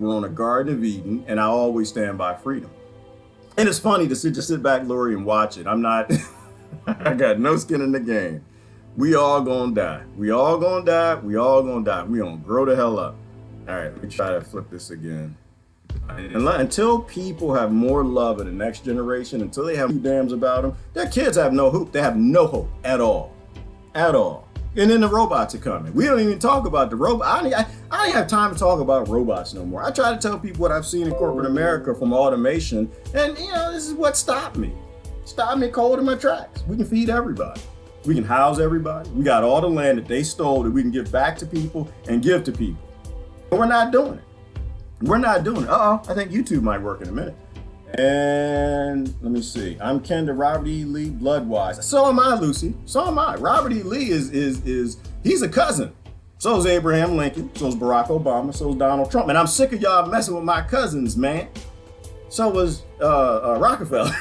We're on a Garden of Eden, and I always stand by freedom. And it's funny to just sit back, Lori, and watch it. I'm not, I got no skin in the game. We all gonna die. We all gonna die. We all gonna die. We gonna grow the hell up. All right, let me try to flip this again. Until people have more love of the next generation, until they have dams about them, their kids have no hope. They have no hope at all. At all. And then the robots are coming. We don't even talk about the robot. I don't have time to talk about robots no more. I try to tell people what I've seen in corporate America from automation, and this is what stopped me. Stopped me cold in my tracks. We can feed everybody. We can house everybody. We got all the land that they stole that we can give back to people and give to people. But we're not doing it. We're not doing it. I think YouTube might work in a minute. And let me see. I'm kin to Robert E. Lee blood-wise. So am I, Lucy. So am I. Robert E. Lee is he's a cousin. So is Abraham Lincoln. So is Barack Obama. So is Donald Trump. And I'm sick of y'all messing with my cousins, man. So was Rockefeller.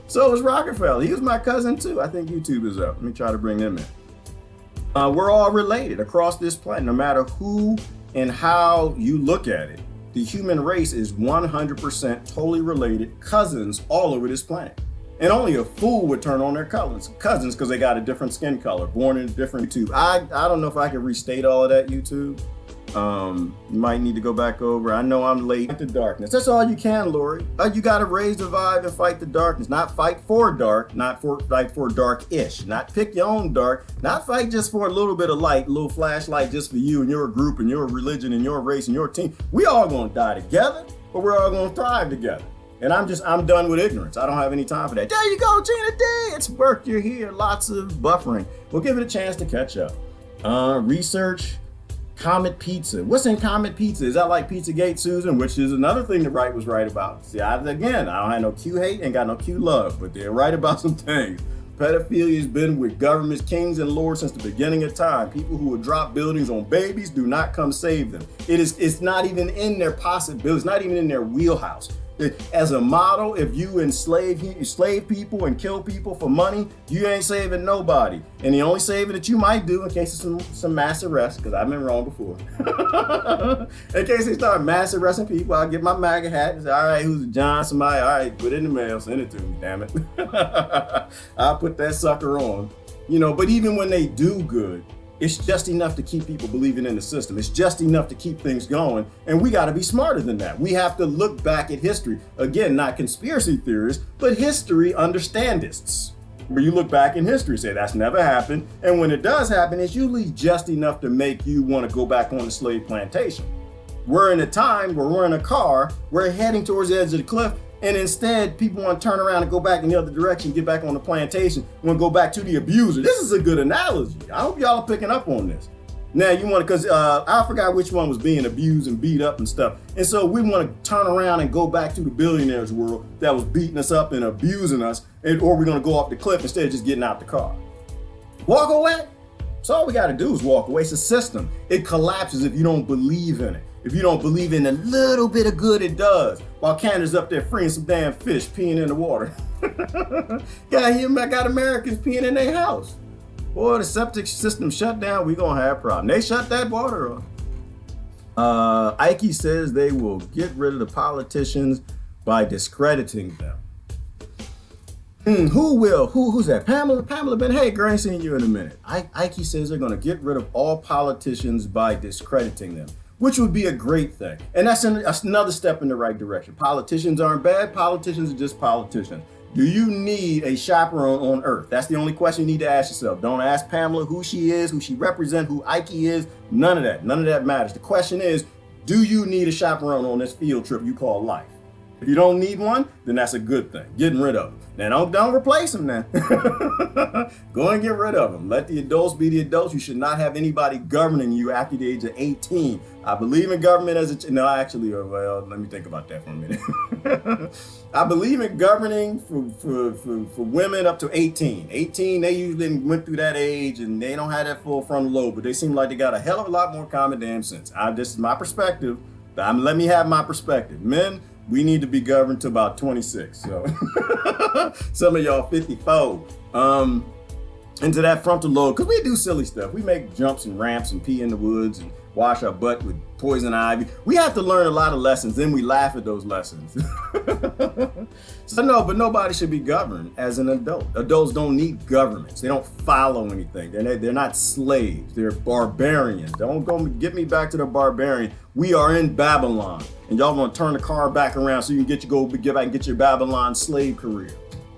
So was Rockefeller. He was my cousin too. I think YouTube is up. Let me try to bring them in. We're all related across this planet, no matter who and how you look at it. The human race is 100% totally related, cousins all over this planet. And only a fool would turn on their cousins because they got a different skin color, born in a different YouTube. I don't know if I can restate all of that, YouTube. You might need to go back over. I know I'm late. Fight the darkness. That's all you can, Lori. You got to raise the vibe and fight the darkness. Not fight for dark, not fight for dark-ish. Not pick your own dark. Not fight just for a little bit of light, a little flashlight just for you and your group and your religion and your race and your team. We all going to die together, but we're all going to thrive together. And I'm done with ignorance. I don't have any time for that. There you go, Gina D. It's work. You're here. Lots of buffering. We'll give it a chance to catch up. Research. Comet Pizza. What's in Comet Pizza? Is that like Pizzagate, Susan? Which is another thing the right was right about. See, I don't have no Q hate and got no Q love, but they're right about some things. Pedophilia has been with governments, kings and lords since the beginning of time. People who would drop buildings on babies do not come save them. It's not even in their possibility. It's not even in their wheelhouse. As a model, if you enslave people and kill people for money, you ain't saving nobody. And the only saving that you might do, in case of some mass arrests, because I've been wrong before. In case they start mass arresting people, I'll get my MAGA hat and say, all right, who's John? Somebody, all right, put it in the mail, send it to me, damn it. I'll put that sucker on. But even when they do good, it's just enough to keep people believing in the system. It's just enough to keep things going. And we got to be smarter than that. We have to look back at history. Again, not conspiracy theorists, but history understandists. Where you look back in history, say that's never happened. And when it does happen, it's usually just enough to make you want to go back on the slave plantation. We're in a time where we're in a car, we're heading towards the edge of the cliff, and instead people want to turn around and go back in the other direction, get back on the plantation, want to go back to the abuser. This is a good analogy. I hope y'all are picking up on this. Now you want to, because I forgot which one was being abused and beat up and stuff. And so we want to turn around and go back to the billionaires world that was beating us up and abusing us, or we're going to go off the cliff instead of just getting out the car. Walk away. So all we got to do is walk away. It's a system. It collapses if you don't believe in it. If you don't believe in the little bit of good it does, while Canada's up there freeing some damn fish peeing in the water. Got Americans peeing in their house. Boy, the septic system shut down, we gonna have a problem. They shut that water off. Ike says they will get rid of the politicians by discrediting them. Who will? Who's that? Pamela Ben. Hey, girl, I ain't seen you in a minute. Ike says they're gonna get rid of all politicians by discrediting them, which would be a great thing. And that's another step in the right direction. Politicians aren't bad. Politicians are just politicians. Do you need a chaperone on earth? That's the only question you need to ask yourself. Don't ask Pamela who she is, who she represents, who Ike is. None of that. None of that matters. The question is, do you need a chaperone on this field trip you call life? If you don't need one, then that's a good thing. Getting rid of them. Now don't replace them now. Go and get rid of them. Let the adults be the adults. You should not have anybody governing you after the age of 18. I believe in government as a, no, actually, well, let me think about that for a minute. I believe in governing for women up to 18. 18, they usually went through that age and they don't have that full frontal lobe, but they seem like they got a hell of a lot more common damn sense. This is my perspective. Let me have my perspective. Men, we need to be governed to about 26. So some of y'all 54. Into that frontal lobe, because we do silly stuff. We make jumps and ramps and pee in the woods and wash our butt with poison ivy. We have to learn a lot of lessons, then we laugh at those lessons. So no, but nobody should be governed as an adult. Adults don't need governments. They don't follow anything. They're not slaves. They're barbarians. Don't go get me back to the barbarian. We are in Babylon, and y'all gonna turn the car back around so you can get back and get your Babylon slave career.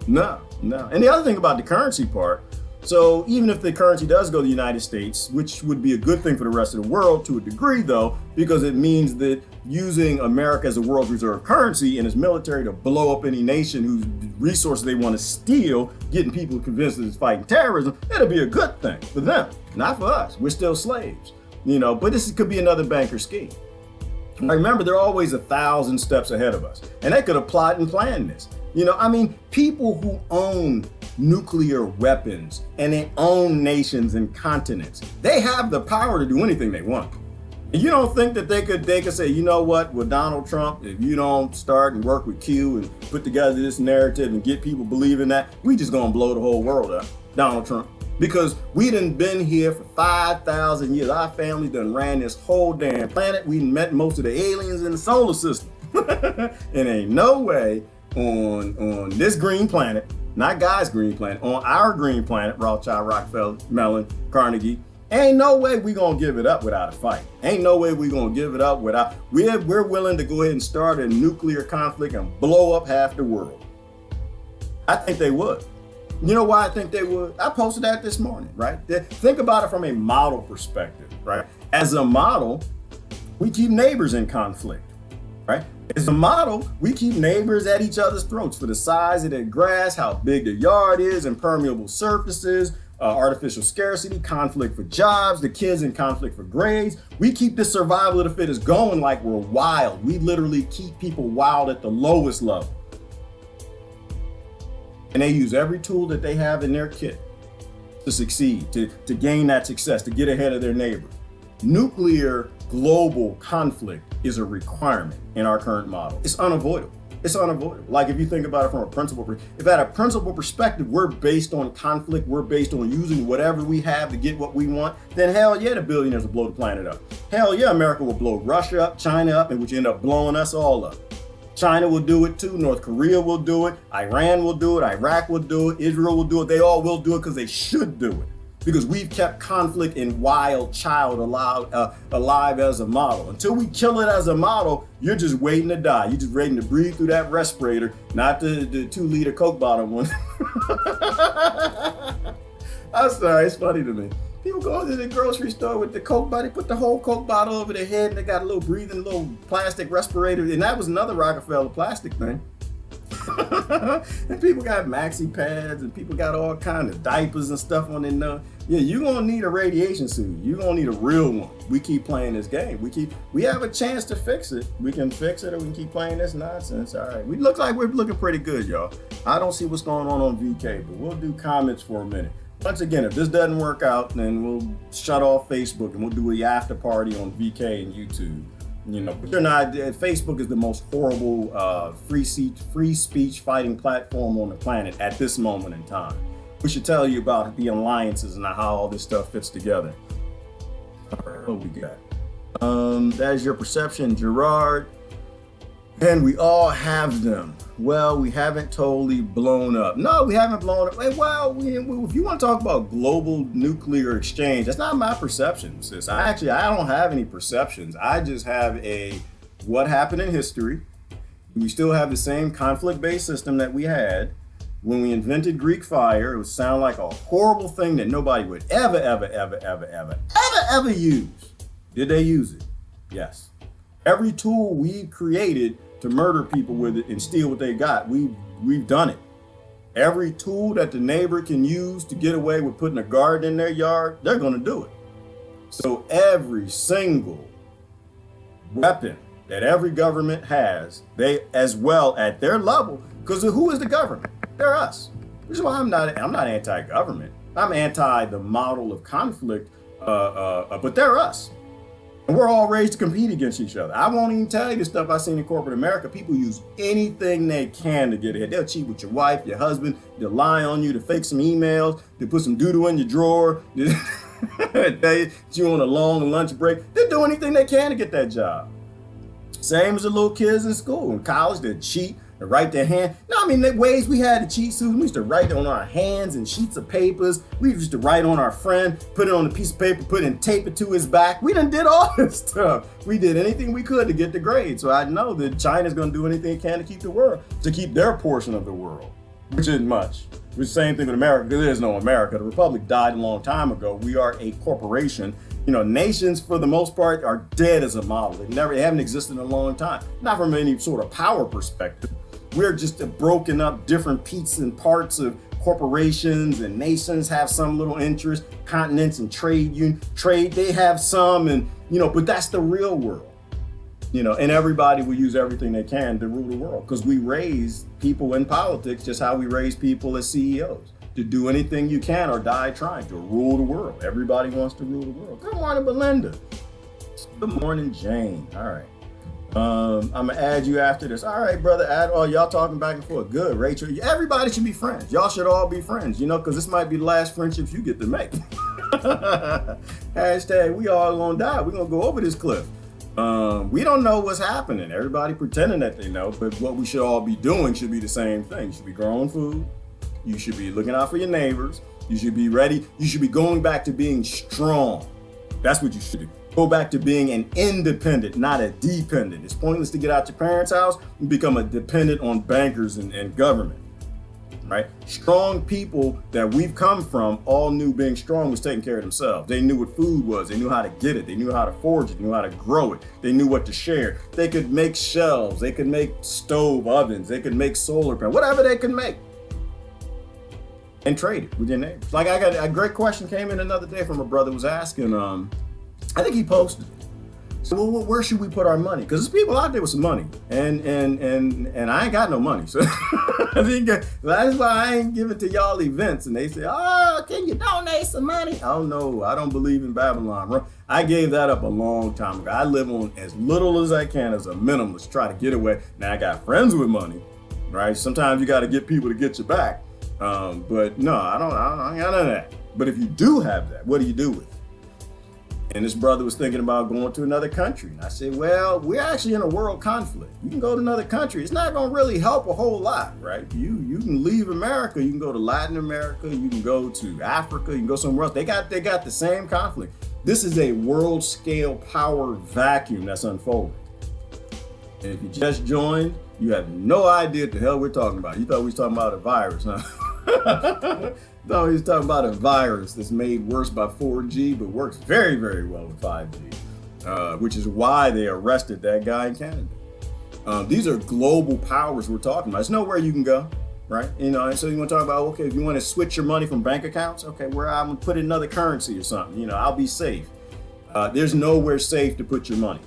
No. And the other thing about the currency part, so even if the currency does go to the United States, which would be a good thing for the rest of the world to a degree though, because it means that using America as a world reserve currency and its military to blow up any nation whose resources they want to steal, getting people convinced that it's fighting terrorism, it'll be a good thing for them, not for us. We're still slaves, but this could be another banker scheme. I remember they're always 1,000 steps ahead of us, and they could have plotted and planned this. People who own nuclear weapons and they own nations and continents, they have the power to do anything they want. And you don't think that they could say, you know what, with Donald Trump, if you don't start and work with Q and put together this narrative and get people believing that, we just gonna blow the whole world up, Donald Trump. Because we done been here for 5,000 years. Our family done ran this whole damn planet. We met most of the aliens in the solar system. And ain't no way on this green planet, not Guy's green planet, on our green planet, Rothschild, Rockefeller, Mellon, Carnegie, ain't no way we gonna give it up without a fight. Ain't no way we gonna give it up without, we're willing to go ahead and start a nuclear conflict and blow up half the world. I think they would. You know why I think they would? I posted that this morning, right? Think about it from a model perspective, right? As a model, we keep neighbors in conflict, right? As a model, we keep neighbors at each other's throats for the size of their grass, how big their yard is, impermeable surfaces, artificial scarcity, conflict for jobs, the kids in conflict for grades. We keep the survival of the fittest going like we're wild. We literally keep people wild at the lowest level. And they use every tool that they have in their kit to succeed, to gain that success, to get ahead of their neighbor. Nuclear global conflict is a requirement in our current model. It's unavoidable. It's unavoidable. Like if you think about it from a principle, if at a principle perspective, we're based on conflict, we're based on using whatever we have to get what we want, then hell yeah, the billionaires will blow the planet up. Hell yeah, America will blow Russia up, China up, and which end up blowing us all up. China will do it too, North Korea will do it, Iran will do it, Iraq will do it, Israel will do it. They all will do it because they should do it. Because we've kept conflict and wild child alive as a model. Until we kill it as a model, you're just waiting to die. You're just waiting to breathe through that respirator, not the 2-liter Coke bottle one. I'm sorry, it's funny to me. People go to the grocery store with the Coke bottle, they put the whole Coke bottle over their head and they got a little breathing, little plastic respirator. And that was another Rockefeller plastic thing. And people got maxi pads and people got all kinds of diapers and stuff on their nose. Yeah, you're gonna need a radiation suit. You're gonna need a real one. We keep playing this game. We have a chance to fix it. We can fix it or we can keep playing this nonsense. All right, we look like we're looking pretty good, y'all. I don't see what's going on VK, but we'll do comments for a minute. Once again, if this doesn't work out, then we'll shut off Facebook and we'll do the after party on VK and YouTube. But you're not. Facebook is the most horrible free speech fighting platform on the planet at this moment in time. We should tell you about the alliances and how all this stuff fits together. All right, what we got? That is your perception, Gerard. And we all have them. Well, we haven't totally blown up. No, we haven't blown up. Well, if you want to talk about global nuclear exchange, that's not my perception, sis. I don't have any perceptions. I just have what happened in history. We still have the same conflict-based system that we had. When we invented Greek fire, it would sound like a horrible thing that nobody would ever use. Did they use it? Yes. Every tool we created to murder people with it and steal what they got, we've done it. Every tool that the neighbor can use to get away with putting a garden in their yard, they're gonna do it. So every single weapon that every government has, they as well at their level, because who is the government? They're us. Which is why I'm not anti-government. I'm anti the model of conflict, but they're us. And we're all raised to compete against each other. I won't even tell you the stuff I've seen in corporate America. People use anything they can to get ahead. They'll cheat with your wife, your husband. They'll lie on you to fake some emails. They'll put some doo-doo in your drawer. They you on a long lunch break. They do anything they can to get that job. Same as the little kids in school. In college, they cheat, they write their hand. No, I mean, the ways we had to cheat, Susan, we used to write on our hands and sheets of papers. We used to write on our friend, put it on a piece of paper, put it and tape it to his back. We done did all this stuff. We did anything we could to get the grade. So I know that China's going to do anything it can to keep the world, to keep their portion of the world, which isn't much. It's the same thing with America. There is no America. The Republic died a long time ago. We are a corporation. You know, nations for the most part are dead as a model. They haven't existed in a long time. Not from any sort of power perspective. We're just broken up different pieces and parts of corporations, and nations have some little interest. Continents and trade, they have some, and but that's the real world. And everybody will use everything they can to rule the world, because we raise people in politics just how we raise people as CEOs. To do anything you can or die trying to rule the world. Everybody wants to rule the world. Good morning, Belinda. Good morning, Jane. All right. I'm gonna add you after this. All right, brother. Y'all talking back and forth. Good, Rachel. Everybody should be friends. Y'all should all be friends, because this might be the last friendships you get to make. Hashtag we all gonna die. We're gonna go over this cliff. We don't know what's happening. Everybody pretending that they know, but what we should all be doing should be the same thing. You should be growing food. You should be looking out for your neighbors. You should be ready. You should be going back to being strong. That's what you should do. Go back to being an independent, not a dependent. It's pointless to get out your parents' house and become a dependent on bankers and government, right? Strong people that we've come from all knew being strong was taking care of themselves. They knew what food was. They knew how to get it. They knew how to forage it. They knew how to grow it. They knew what to share. They could make shelves. They could make stove ovens. They could make solar panels, whatever they could make. And trade it with your neighbors. Like, I got a great question came in another day from a brother who was asking, I think he posted it. So where should we put our money? Because there's people out there with some money, and I ain't got no money. So I think that's why I ain't giving to y'all events. And they say, oh, can you donate some money? I don't know. I don't believe in Babylon. I gave that up a long time ago. I live on as little as I can as a minimalist, try to get away. Now I got friends with money, right? Sometimes you got to get people to get you back. But no, I don't got none of that. But if you do have that, what do you do with it? And this brother was thinking about going to another country. And I said, well, we're actually in a world conflict. You can go to another country. It's not going to really help a whole lot, right? You can leave America. You can go to Latin America. You can go to Africa. You can go somewhere else. They got the same conflict. This is a world scale power vacuum that's unfolding. And if you just joined, you have no idea what the hell we're talking about. You thought we was talking about a virus, huh? Thought we was talking about a virus that's made worse by 4G, but works very, very well with 5G, which is why they arrested that guy in Canada. These are global powers we're talking about. There's nowhere you can go, right? And so you want to talk about, okay, if you want to switch your money from bank accounts, okay, where I'm going to put in another currency or something, I'll be safe. There's nowhere safe to put your money.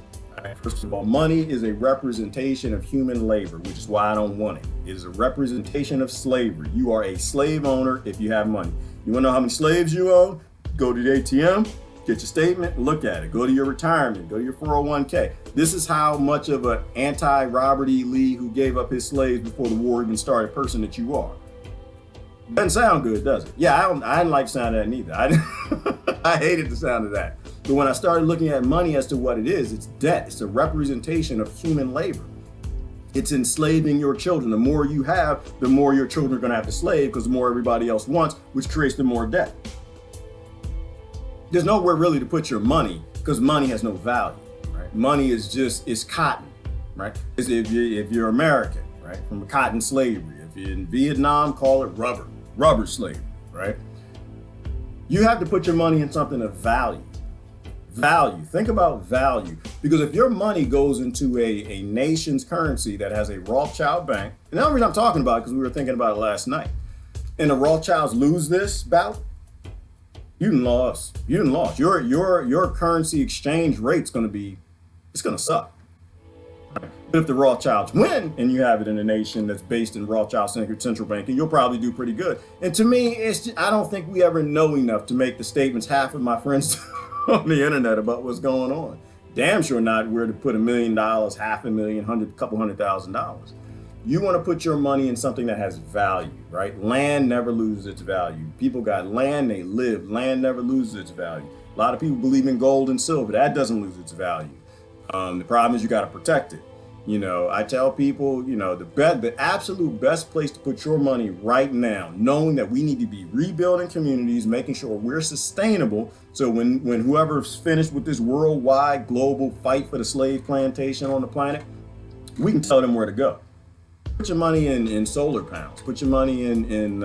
First of all, money is a representation of human labor, which is why I don't want it. It is a representation of slavery. You are a slave owner if you have money. You want to know how many slaves you own? Go to the ATM, get your statement, look at it. Go to your retirement, go to your 401k. This is how much of an anti-Robert E. Lee, who gave up his slaves before the war even started, person that you are. Doesn't sound good, does it? Yeah, I didn't like the sound of that neither. I hated the sound of that. But when I started looking at money as to what it is, it's debt. It's a representation of human labor. It's enslaving your children. The more you have, the more your children are going to have to slave, because the more everybody else wants, which creates the more debt. There's nowhere really to put your money, because money has no value, right? Money is it's cotton, right? It's if you're American, right? From cotton slavery. If you're in Vietnam, call it rubber slavery, right? You have to put your money in something of value. Value. Think about value. Because if your money goes into a nation's currency that has a Rothschild bank, and the only reason I'm talking about it because we were thinking about it last night, and the Rothschilds lose this bout, you done lost. You done lost. Your currency exchange rate's going to suck. But if the Rothschilds win and you have it in a nation that's based in Rothschild central banking, you'll probably do pretty good. And to me, I don't think we ever know enough to make the statements half of my friends on the internet about what's going on. Damn sure not where to put $1 million, $500,000, couple $100,000. You want to put your money in something that has value, right? Land never loses its value. People got land, they live. Land never loses its value. A lot of people believe in gold and silver. That doesn't lose its value. The problem is you got to protect it. I tell people, the absolute best place to put your money right now, knowing that we need to be rebuilding communities, making sure we're sustainable. So when whoever's finished with this worldwide global fight for the slave plantation on the planet, we can tell them where to go. Put your money in solar panels. Put your money in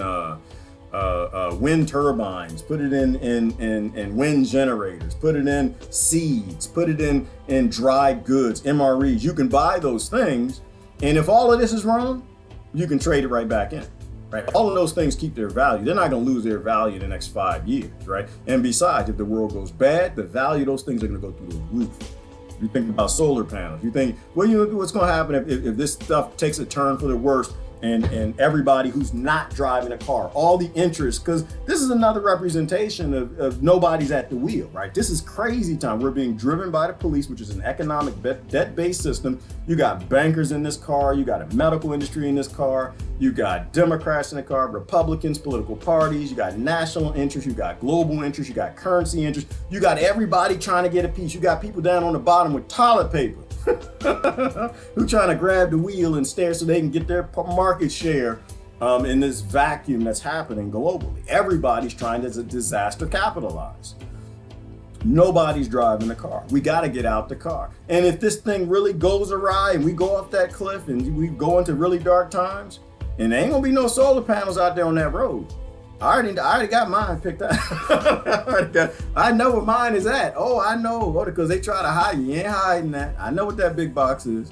wind turbines. Put it in wind generators. Put it in seeds. Put it in dried goods, MREs. You can buy those things, and if all of this is wrong, you can trade it right back in. Right? All of those things keep their value. They're not going to lose their value in the next 5 years, right? And besides, if the world goes bad, the value of those things are going to go through the roof. You think about solar panels. You think, what's going to happen if this stuff takes a turn for the worse, and everybody who's not driving a car, all the interest, because this is another representation of nobody's at the wheel, right? This is crazy time. We're being driven by the police, which is an economic debt-based system. You got bankers in this car. You got a medical industry in this car. You got Democrats in the car, Republicans, political parties. You got national interest. You got global interest. You got currency interest. You got everybody trying to get a piece. You got people down on the bottom with toilet paper who trying to grab the wheel and stare so they can get their market share in this vacuum that's happening globally. Everybody's trying to disaster capitalize. Nobody's driving the car. We got to get out the car. And if this thing really goes awry and we go off that cliff and we go into really dark times, and there ain't gonna be no solar panels out there on that road. I already got mine picked out. I know where mine is at. Oh, I know, because they try to hide you. You ain't hiding that. I know what that big box is.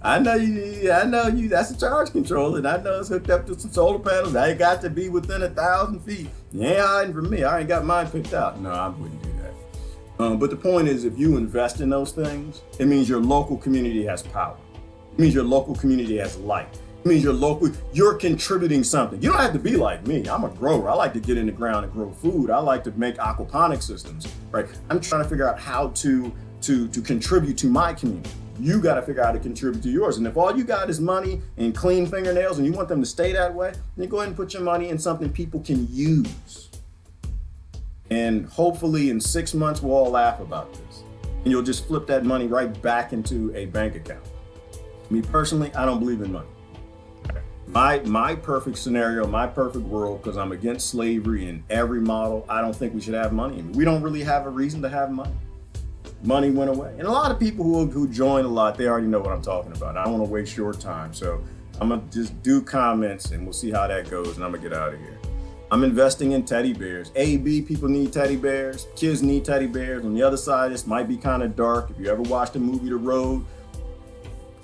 I know you. That's a charge controller, and I know it's hooked up to some solar panels. I got to be within 1,000 feet. You ain't hiding from me. I already got mine picked out. No, I wouldn't do that. But the point is, if you invest in those things, it means your local community has power. It means your local community has light. It means you're contributing something. You don't have to be like me. I'm a grower. I like to get in the ground and grow food. I like to make aquaponic systems, right? I'm trying to figure out how to contribute to my community. You got to figure out how to contribute to yours. And if all you got is money and clean fingernails and you want them to stay that way, then go ahead and put your money in something people can use. And hopefully in 6 months, we'll all laugh about this. And you'll just flip that money right back into a bank account. Me personally, I don't believe in money. My perfect scenario, my perfect world, because I'm against slavery in every model, I don't think we should have money. We don't really have a reason to have money. Money went away. And a lot of people who join a lot, they already know what I'm talking about. I don't want to waste your time. So I'm going to just do comments and we'll see how that goes, and I'm going to get out of here. I'm investing in teddy bears. B, people need teddy bears. Kids need teddy bears. On the other side, this might be kind of dark. If you ever watched the movie The Road,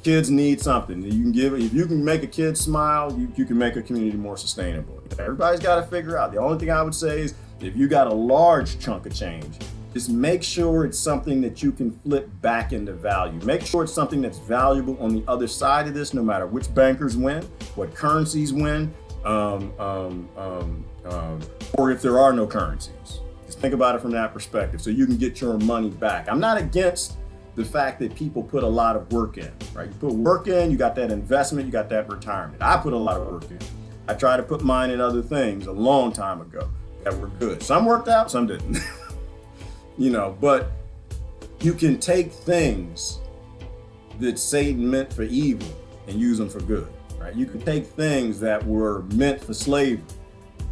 kids need something. You can give it. If you can make a kid smile, you can make a community more sustainable. Everybody's got to figure out. The only thing I would say is, if you got a large chunk of change, just make sure it's something that you can flip back into value. Make sure it's something that's valuable on the other side of this, no matter which bankers win, what currencies win, or if there are no currencies. Just think about it from that perspective, so you can get your money back. I'm not against the fact that people put a lot of work in, right? You put work in, you got that investment, you got that retirement. I put a lot of work in. I tried to put mine in other things a long time ago that were good. Some worked out, some didn't. But you can take things that Satan meant for evil and use them for good, right? You can take things that were meant for slavery,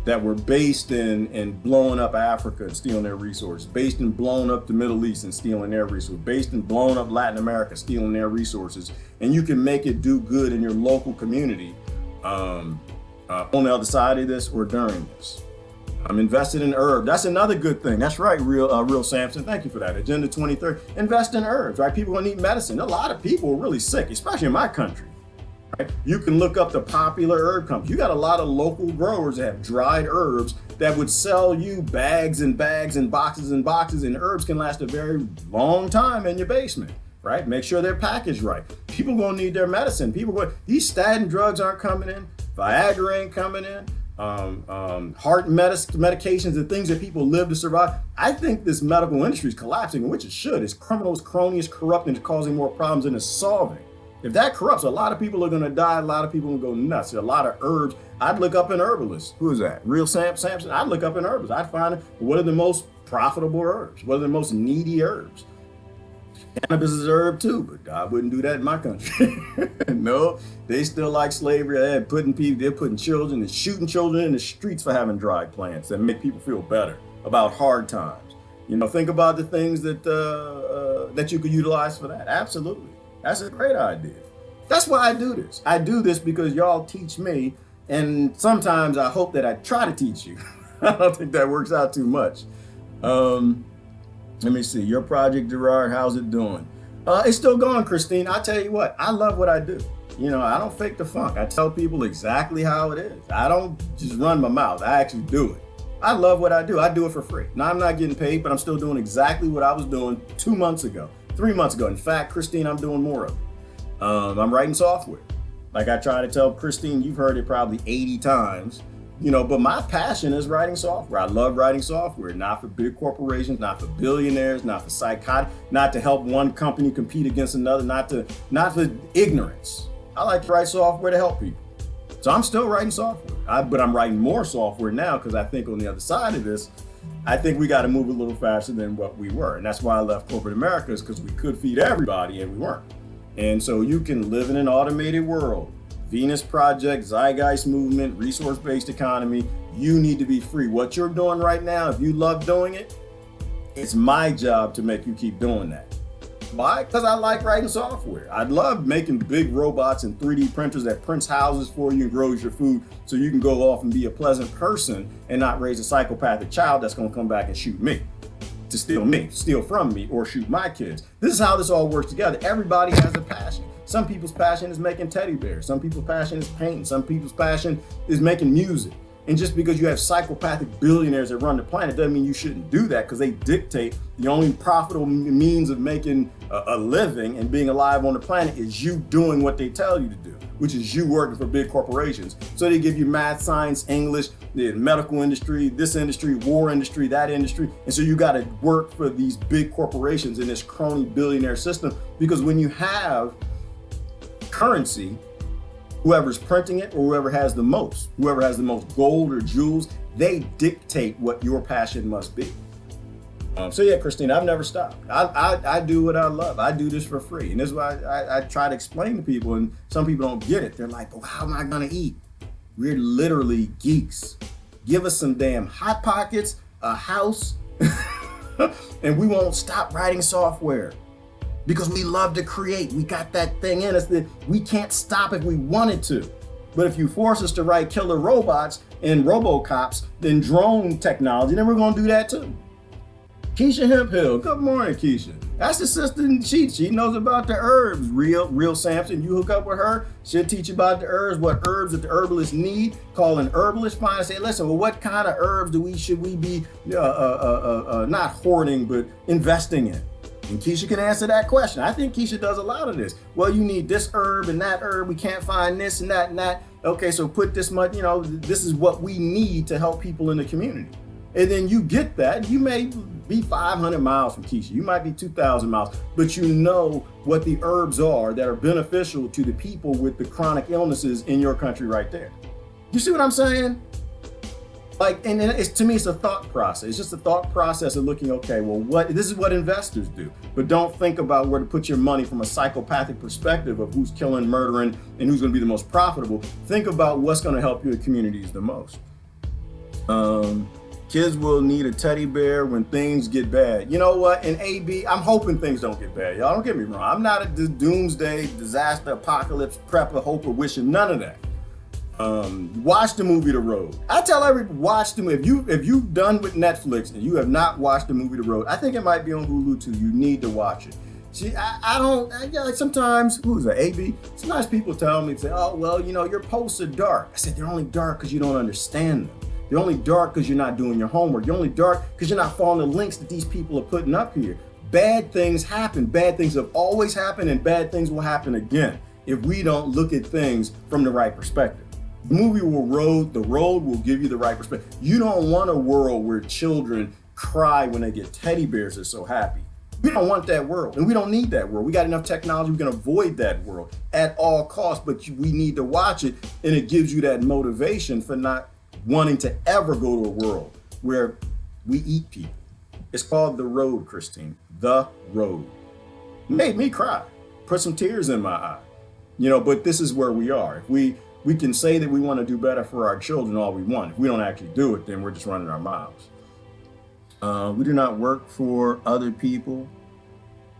that were based in blowing up Africa and stealing their resources, based in blowing up the Middle East and stealing their resources, based in blowing up Latin America, stealing their resources, and you can make it do good in your local community on the other side of this or during this. I'm invested in herbs. That's another good thing. That's right, real Samson. Thank you for that. Agenda 2030. Invest in herbs, right? People are gonna need medicine. A lot of people are really sick, especially in my country. Right? You can look up the popular herb companies. You got a lot of local growers that have dried herbs that would sell you bags and bags and boxes, and herbs can last a very long time in your basement, right? Make sure they're packaged right. People gonna need their medicine. These statin drugs aren't coming in. Viagra ain't coming in. Heart medications and things that people live to survive. I think this medical industry is collapsing, which it should. It's criminal, it's crony, it's corrupt, and it's causing more problems than it's solving. If that corrupts, a lot of people are going to die. A lot of people will go nuts. A lot of herbs. I'd look up in herbalists. Who is that? Real Samson? I'd look up in herbalists. I'd find what are the most profitable herbs? What are the most needy herbs? Cannabis is a herb too, but I wouldn't do that in my country. No, they still like slavery. They're putting children and shooting children in the streets for having dried plants that make people feel better about hard times. Think about the things that you could utilize for that. Absolutely. That's a great idea. That's why I do this. I do this because y'all teach me, and sometimes I hope that I try to teach you. I don't think that works out too much. Let me see. Your project, Gerard, how's it doing? It's still going, Christine. I tell you what, I love what I do. I don't fake the funk. I tell people exactly how it is. I don't just run my mouth. I actually do it. I love what I do. I do it for free. Now, I'm not getting paid, but I'm still doing exactly what I was doing 2 months ago, 3 months ago. In fact, Christine, I'm doing more of it. I'm writing software. Like I try to tell Christine, you've heard it probably 80 times. But my passion is writing software. I love writing software, not for big corporations, not for billionaires, not for psychotic, not to help one company compete against another, not for ignorance. I like to write software to help people. So I'm still writing software, but I'm writing more software now because I think on the other side of this, I think we got to move a little faster than what we were. And that's why I left corporate America, is because we could feed everybody and we weren't. And so you can live in an automated world. Venus Project, Zeitgeist Movement, resource-based economy, you need to be free. What you're doing right now, if you love doing it, it's my job to make you keep doing that. Why? Because I like writing software. I love making big robots and 3D printers that prints houses for you and grows your food so you can go off and be a pleasant person and not raise a psychopathic child that's going to come back and shoot me, to steal from me, or shoot my kids. This is how this all works together. Everybody has a passion. Some people's passion is making teddy bears. Some people's passion is painting. Some people's passion is making music. And just because you have psychopathic billionaires that run the planet doesn't mean you shouldn't do that, because they dictate the only profitable means of making a living and being alive on the planet is you doing what they tell you to do, which is you working for big corporations. So they give you math, science, English, the medical industry, this industry, war industry, that industry. And so you got to work for these big corporations in this crony billionaire system, because when you have currency, whoever's printing it or whoever has the most gold or jewels, they dictate what your passion must be. So yeah, Christine, I've never stopped. I do what I love. I do this for free. And this is why I try to explain to people, and some people don't get it. They're like, well, how am I gonna eat? We're literally geeks. Give us some damn Hot Pockets, a house, and we won't stop writing software. Because we love to create. We got that thing in us that we can't stop if we wanted to. But if you force us to write killer robots and RoboCops, then drone technology, then we're gonna do that too. Keisha Hemphill, good morning, Keisha. That's the sister, she knows about the herbs. Real Samson, you hook up with her, she'll teach you about the herbs, what herbs that the herbalists need. Call an herbalist, find and say, listen, well, what kind of herbs should we be not hoarding, but investing in? And Keisha can answer that question. I think Keisha does a lot of this. Well, you need this herb and that herb. We can't find this and that and that. Okay, so put this much, this is what we need to help people in the community. And then you get that. You may be 500 miles from Keisha. You might be 2,000 miles, but you know what the herbs are that are beneficial to the people with the chronic illnesses in your country right there. You see what I'm saying? And to me, it's a thought process. It's just a thought process of looking, okay, well, this is what investors do. But don't think about where to put your money from a psychopathic perspective of who's killing, murdering, and who's going to be the most profitable. Think about what's going to help your communities the most. Kids will need a teddy bear when things get bad. You know what? In AB, I'm hoping things don't get bad. Y'all don't get me wrong. I'm not a doomsday, disaster, apocalypse, prepper, hoper, wishing, none of that. Watch the movie The Road. I tell everybody, watch the movie. If you've done with Netflix and you have not watched the movie The Road, I think it might be on Hulu too. You need to watch it. See, sometimes, who's that, AB? Sometimes people tell me, oh, well, your posts are dark. I said, they're only dark because you don't understand them. They're only dark because you're not doing your homework. You're only dark because you're not following the links that these people are putting up here. Bad things happen. Bad things have always happened, and bad things will happen again if we don't look at things from the right perspective. The movie The Road will give you the right perspective. You don't want a world where children cry when they get teddy bears. They're so happy. We don't want that world, and we don't need that world. We got enough technology, we can avoid that world at all costs, but we need to watch it, and it gives you that motivation for not wanting to ever go to a world where we eat people. It's called The Road, Christine. The Road. Made me cry. Put some tears in my eye. But this is where we are. If we can say that we want to do better for our children all we want. If we don't actually do it, then we're just running our mouths. We do not work for other people.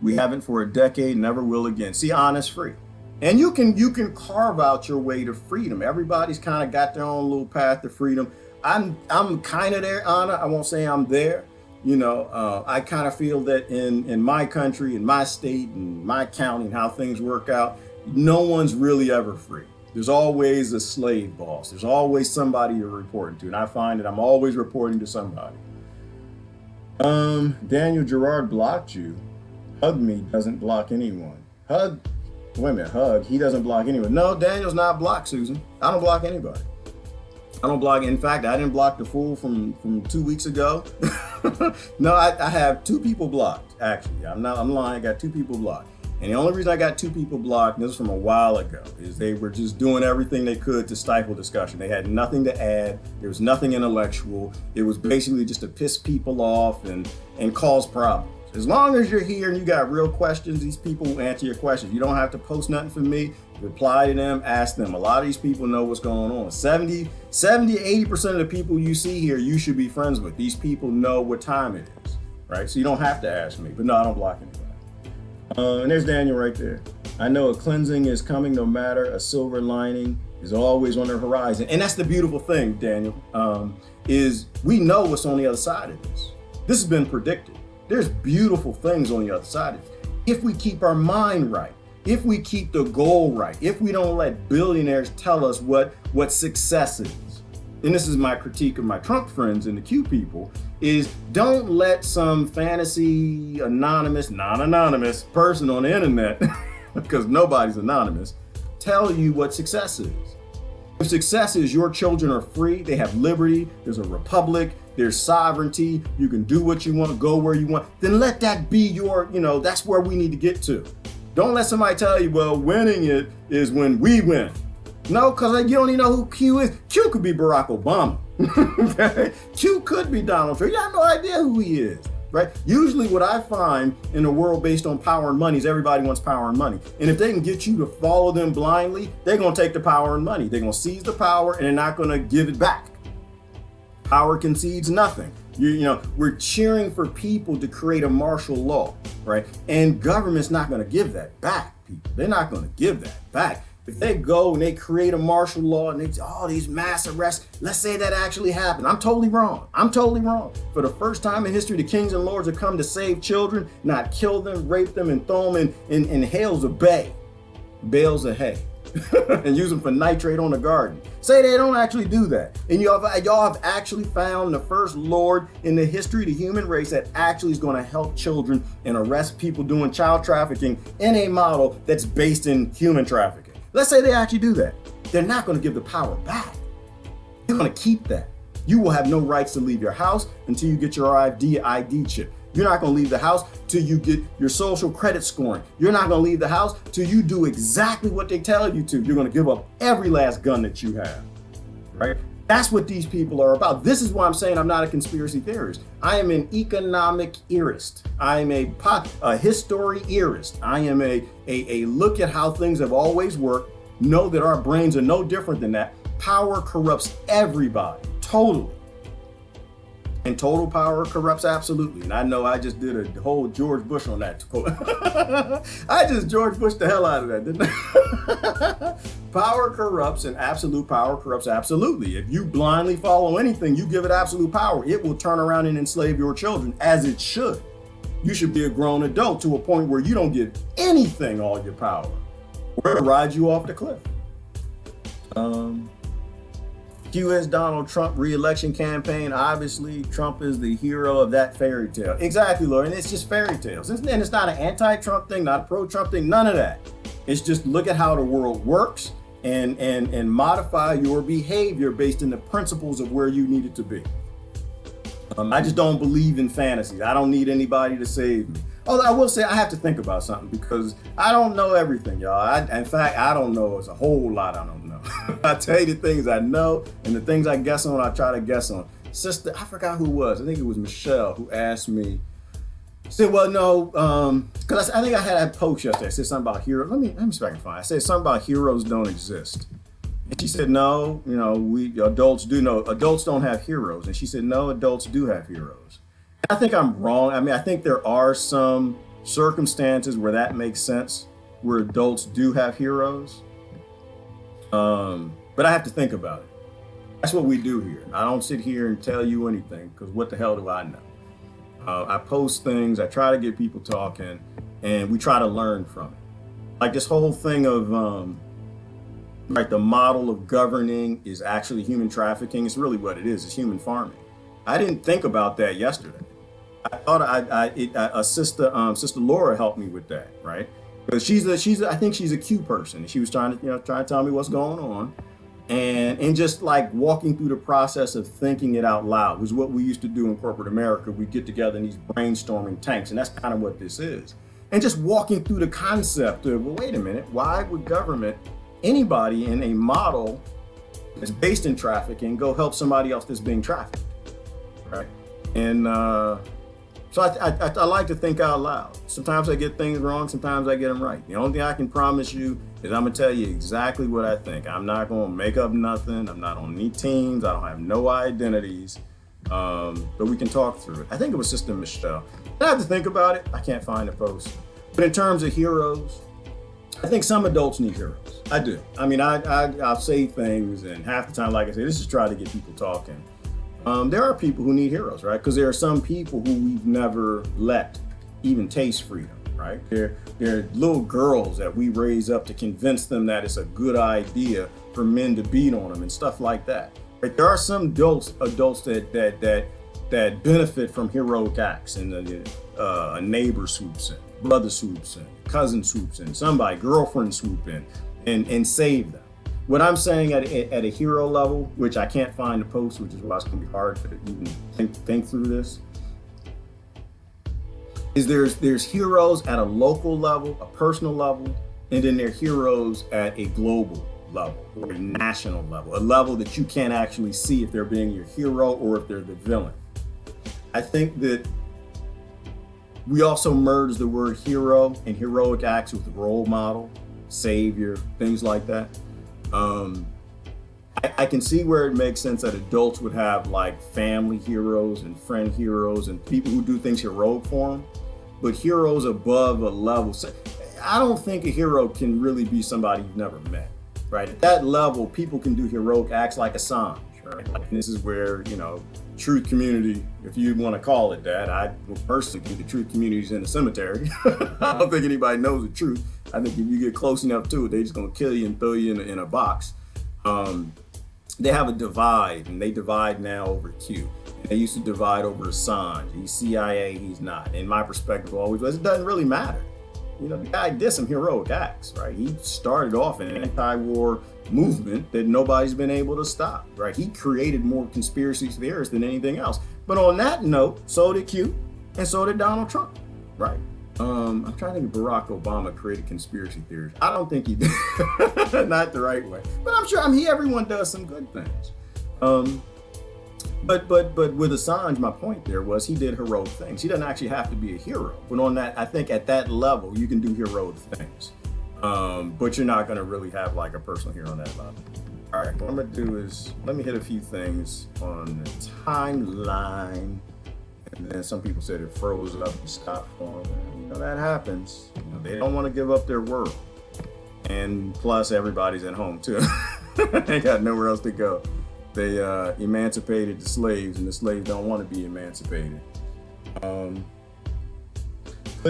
We haven't for a decade, never will again. See, honest free. And you can carve out your way to freedom. Everybody's kind of got their own little path to freedom. I'm kind of there, Anna. I won't say I'm there. I kind of feel that in my country, in my state, in my county, and how things work out, no one's really ever free. There's always a slave boss. There's always somebody you're reporting to. And I find that I'm always reporting to somebody. Daniel Gerard blocked you. Hug me doesn't block anyone. Hug, wait a minute, hug, he doesn't block anyone. No, Daniel's not blocked, Susan. I don't block anybody. I don't block, in fact, I didn't block the fool from 2 weeks ago. No, I have 2 people blocked, actually. I'm lying, I got 2 people blocked. And the only reason I got 2 people blocked, and this was from a while ago, is they were just doing everything they could to stifle discussion. They had nothing to add. There was nothing intellectual. It was basically just to piss people off and cause problems. As long as you're here and you got real questions, these people will answer your questions. You don't have to post nothing for me. Reply to them, ask them. A lot of these people know what's going on. 80% of the people you see here, you should be friends with. These people know what time it is, right? So you don't have to ask me, but no, I don't block anybody. And there's Daniel right there. I know a cleansing is coming no matter. A silver lining is always on the horizon. And that's the beautiful thing, Daniel, is we know what's on the other side of this. This has been predicted. There's beautiful things on the other side of it. If we keep our mind right, if we keep the goal right, if we don't let billionaires tell us what success is. And this is my critique of my Trump friends and the Q people, is don't let some fantasy non-anonymous person on the internet, because nobody's anonymous, tell you what success is. If success is your children are free, they have liberty, there's a republic, there's sovereignty, you can do what you want, go where you want, then let that be your, that's where we need to get to. Don't let somebody tell you, well, winning it is when we win. No, because you don't even know who Q is. Q could be Barack Obama. Okay? Q could be Donald Trump. You have no idea who he is, right? Usually what I find in a world based on power and money is everybody wants power and money. And if they can get you to follow them blindly, they're going to take the power and money. They're going to seize the power and they're not going to give it back. Power concedes nothing. We're cheering for people to create a martial law, right? And government's not going to give that back, people. They're not going to give that back. If they go and they create a martial law and they all these mass arrests, let's say that actually happened. I'm totally wrong. For the first time in history, the kings and lords have come to save children, not kill them, rape them, and throw them in hails of bales of hay, and use them for nitrate on the garden. Say they don't actually do that. And y'all have actually found the first lord in the history of the human race that actually is going to help children and arrest people doing child trafficking in a model that's based in human trafficking. Let's say they actually do that. They're not going to give the power back. They're going to keep that. You will have no rights to leave your house until you get your ID chip. You're not going to leave the house till you get your social credit scoring. You're not going to leave the house till you do exactly what they tell you to. You're going to give up every last gun that you have, right? That's what these people are about. This is why I'm saying I'm not a conspiracy theorist. I am an economic erist. I am a history erist. I am a look at how things have always worked. Know that our brains are no different than that. Power corrupts everybody, totally. And total power corrupts absolutely. And I know I just did a whole George Bush on that. I just George Bush the hell out of that, didn't I? Power corrupts and absolute power corrupts absolutely. If you blindly follow anything, you give it absolute power, it will turn around and enslave your children, as it should. You should be a grown adult to a point where you don't give anything all your power, or it'll ride you off the cliff. U.S. Donald Trump re-election campaign. Obviously, Trump is the hero of that fairy tale. Exactly, Laura. And it's just fairy tales. And it's not an anti-Trump thing, not a pro-Trump thing, none of that. It's just look at how the world works and modify your behavior based on the principles of where you need it to be. I just don't believe in fantasies. I don't need anybody to save me. Although I will say I have to think about something because I don't know everything, y'all. In fact, I don't know. It's a whole lot I don't know. I tell you the things I know and the things I guess on, I try to guess on. Sister, I forgot who it was. I think it was Michelle who asked me. She said, well, no, because I think I had a post yesterday. I said something about heroes. Let me see if I can find it. I said something about heroes don't exist. And she said, no, we adults do know. Adults don't have heroes. And she said, no, adults do have heroes. I think I'm wrong. I think there are some circumstances where that makes sense, where adults do have heroes. But I have to think about it. That's what we do here. I don't sit here and tell you anything because what the hell do I know? I post things, I try to get people talking, and we try to learn from it. Like this whole thing of, the model of governing is actually human trafficking. It's really what it is. It's human farming. I didn't think about that yesterday. I thought Sister Laura helped me with that, right? Because I think she's a Q person. And she was trying to tell me what's going on. And just like walking through the process of thinking it out loud was what we used to do in corporate America. We get together in these brainstorming tanks, and that's kind of what this is. And just walking through the concept of, well, wait a minute, why would government, anybody in a model that's based in trafficking, go help somebody else that's being trafficked, right? And so I like to think out loud. Sometimes I get things wrong, sometimes I get them right. The only thing I can promise you is I'm gonna tell you exactly what I think. I'm not gonna make up nothing. I'm not on any teams. I don't have no identities, but we can talk through it. I think it was Sister Michelle. I have to think about it. I can't find the post. But in terms of heroes, I think some adults need heroes. I do. I'll say things, and half the time, like I said, this is trying to get people talking. There are people who need heroes, right? Because there are some people who we've never let even taste freedom, right? There are little girls that we raise up to convince them that it's a good idea for men to beat on them and stuff like that. Right? There are some adults that benefit from heroic acts, and a neighbor swoops in, brother swoops in, cousin swoops in, somebody, girlfriend swoop in, and save them. What I'm saying at a hero level, which I can't find the post, which is why it's gonna be hard to even think through this, is there's heroes at a local level, a personal level, and then there are heroes at a global level or a national level, a level that you can't actually see if they're being your hero or if they're the villain. I think that we also merge the word hero and heroic acts with role model, savior, things like that. I can see where it makes sense that adults would have like family heroes and friend heroes and people who do things heroic for them, but heroes above a level. So I don't think a hero can really be somebody you've never met, right? At that level, people can do heroic acts like Assange, right? Like, this is where, truth community, if you want to call it that, I will personally think the truth community is in the cemetery. I don't think anybody knows the truth. I think if you get close enough to it, they're just going to kill you and throw you in a box. They have a divide, and they divide now over Q. And they used to divide over Assange. He's CIA, he's not. In my perspective, always was, it doesn't really matter. The guy did some heroic acts, right? He started off an anti-war movement that nobody's been able to stop, right? He created more conspiracy theorists than anything else. But on that note, so did Q, and so did Donald Trump, right? I'm trying to think if Barack Obama created conspiracy theories. I don't think he did. Not the right way. But I'm sure, everyone does some good things. But with Assange, my point there was he did heroic things. He doesn't actually have to be a hero. But on that, I think at that level, you can do heroic things. But you're not going to really have like a personal hero on that level. All right, what I'm going to do is let me hit a few things on the timeline. And then some people said it froze up and stopped for them. That happens. They don't want to give up their world. And plus, everybody's at home too. They got nowhere else to go. They emancipated the slaves, and the slaves don't want to be emancipated. Put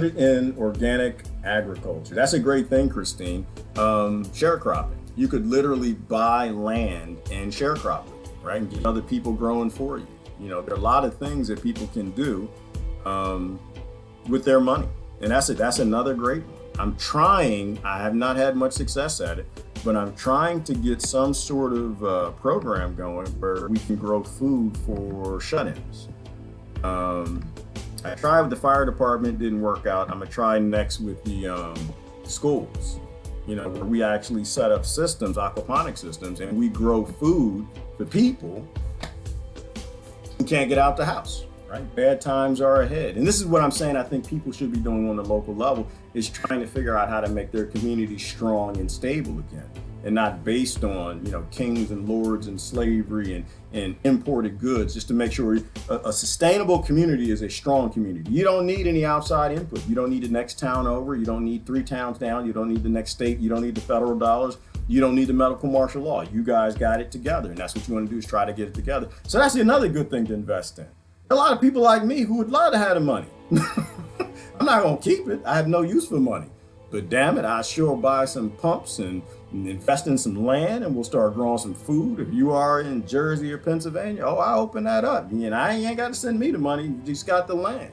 it in organic agriculture. That's a great thing, Christine. Sharecropping. You could literally buy land and sharecrop it, right? And get other people growing for you. There are a lot of things that people can do with their money. And that's another great one. I have not had much success at it, but I'm trying to get some sort of program going where we can grow food for shut-ins. I tried with the fire department, didn't work out. I'm gonna try next with the schools, where we actually set up systems, aquaponic systems, and we grow food for people who can't get out the house, right? Bad times are ahead. And this is what I'm saying I think people should be doing on the local level, is trying to figure out how to make their community strong and stable again, and not based on, kings and lords and slavery and imported goods, just to make sure a sustainable community is a strong community. You don't need any outside input. You don't need the next town over. You don't need 3 towns down. You don't need the next state. You don't need the federal dollars. You don't need the medical martial law. You guys got it together. And that's what you want to do, is try to get it together. So that's another good thing to invest in. A lot of people like me who would love to have the money. I'm not going to keep it. I have no use for money. But damn it, I sure buy some pumps and invest in some land, and we'll start growing some food. If you are in Jersey or Pennsylvania, I open that up. I ain't got to send me the money. You just got the land.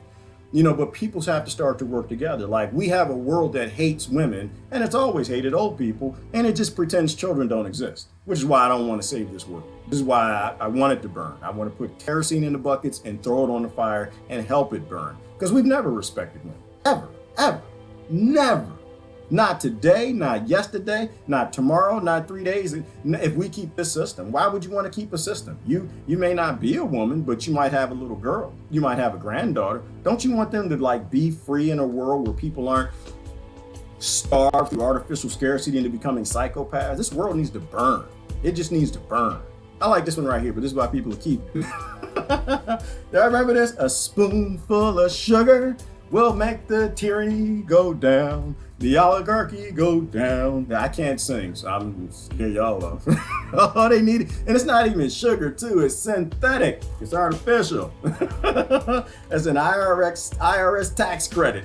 But people have to start to work together. Like, we have a world that hates women, and it's always hated old people, and it just pretends children don't exist, which is why I don't want to save this world. This is why I want it to burn. I want to put kerosene in the buckets and throw it on the fire and help it burn. Because we've never respected women. Ever, ever, never. Not today, not yesterday, not tomorrow, not 3 days. If we keep this system, why would you want to keep a system? You may not be a woman, but you might have a little girl. You might have a granddaughter. Don't you want them to be free in a world where people aren't starved through artificial scarcity into becoming psychopaths? This world needs to burn. It just needs to burn. I like this one right here, but this is why people keep it. Y'all remember this? A spoonful of sugar will make the tyranny go down. The oligarchy go down. I can't sing, so I'm scared y'all off. All they need, and it's not even sugar too, it's synthetic, it's artificial. It's an IRS tax credit.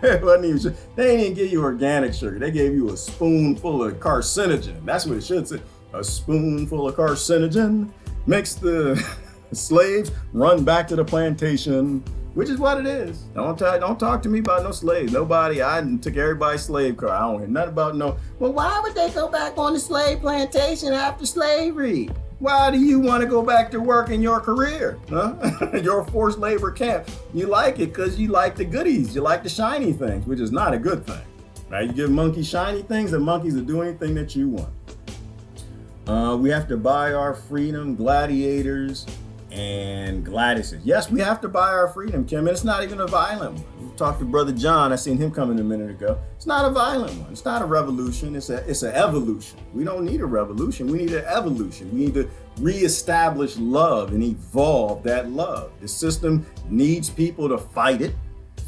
It wasn't even sugar. They didn't even give you organic sugar, they gave you a spoonful of carcinogen. That's what it should say. A spoonful of carcinogen makes the slaves run back to the plantation. Which is what it is. Don't talk to me about no slaves. Nobody, I took everybody's slave car. I don't hear nothing about no, well, why would they go back on the slave plantation after slavery? Why do you want to go back to work in your career? Huh? Your forced labor camp. You like it because you like the goodies. You like the shiny things, which is not a good thing. Right? You give monkeys shiny things, and monkeys will do anything that you want. We have to buy our freedom, gladiators, and Gladys's. Yes, we have to buy our freedom, Kim, and it's not even a violent one. We talked to Brother John. I seen him coming a minute ago. It's not a violent one. It's not a revolution. It's an evolution. We don't need a revolution. We need an evolution. We need to reestablish love and evolve that love. The system needs people to fight it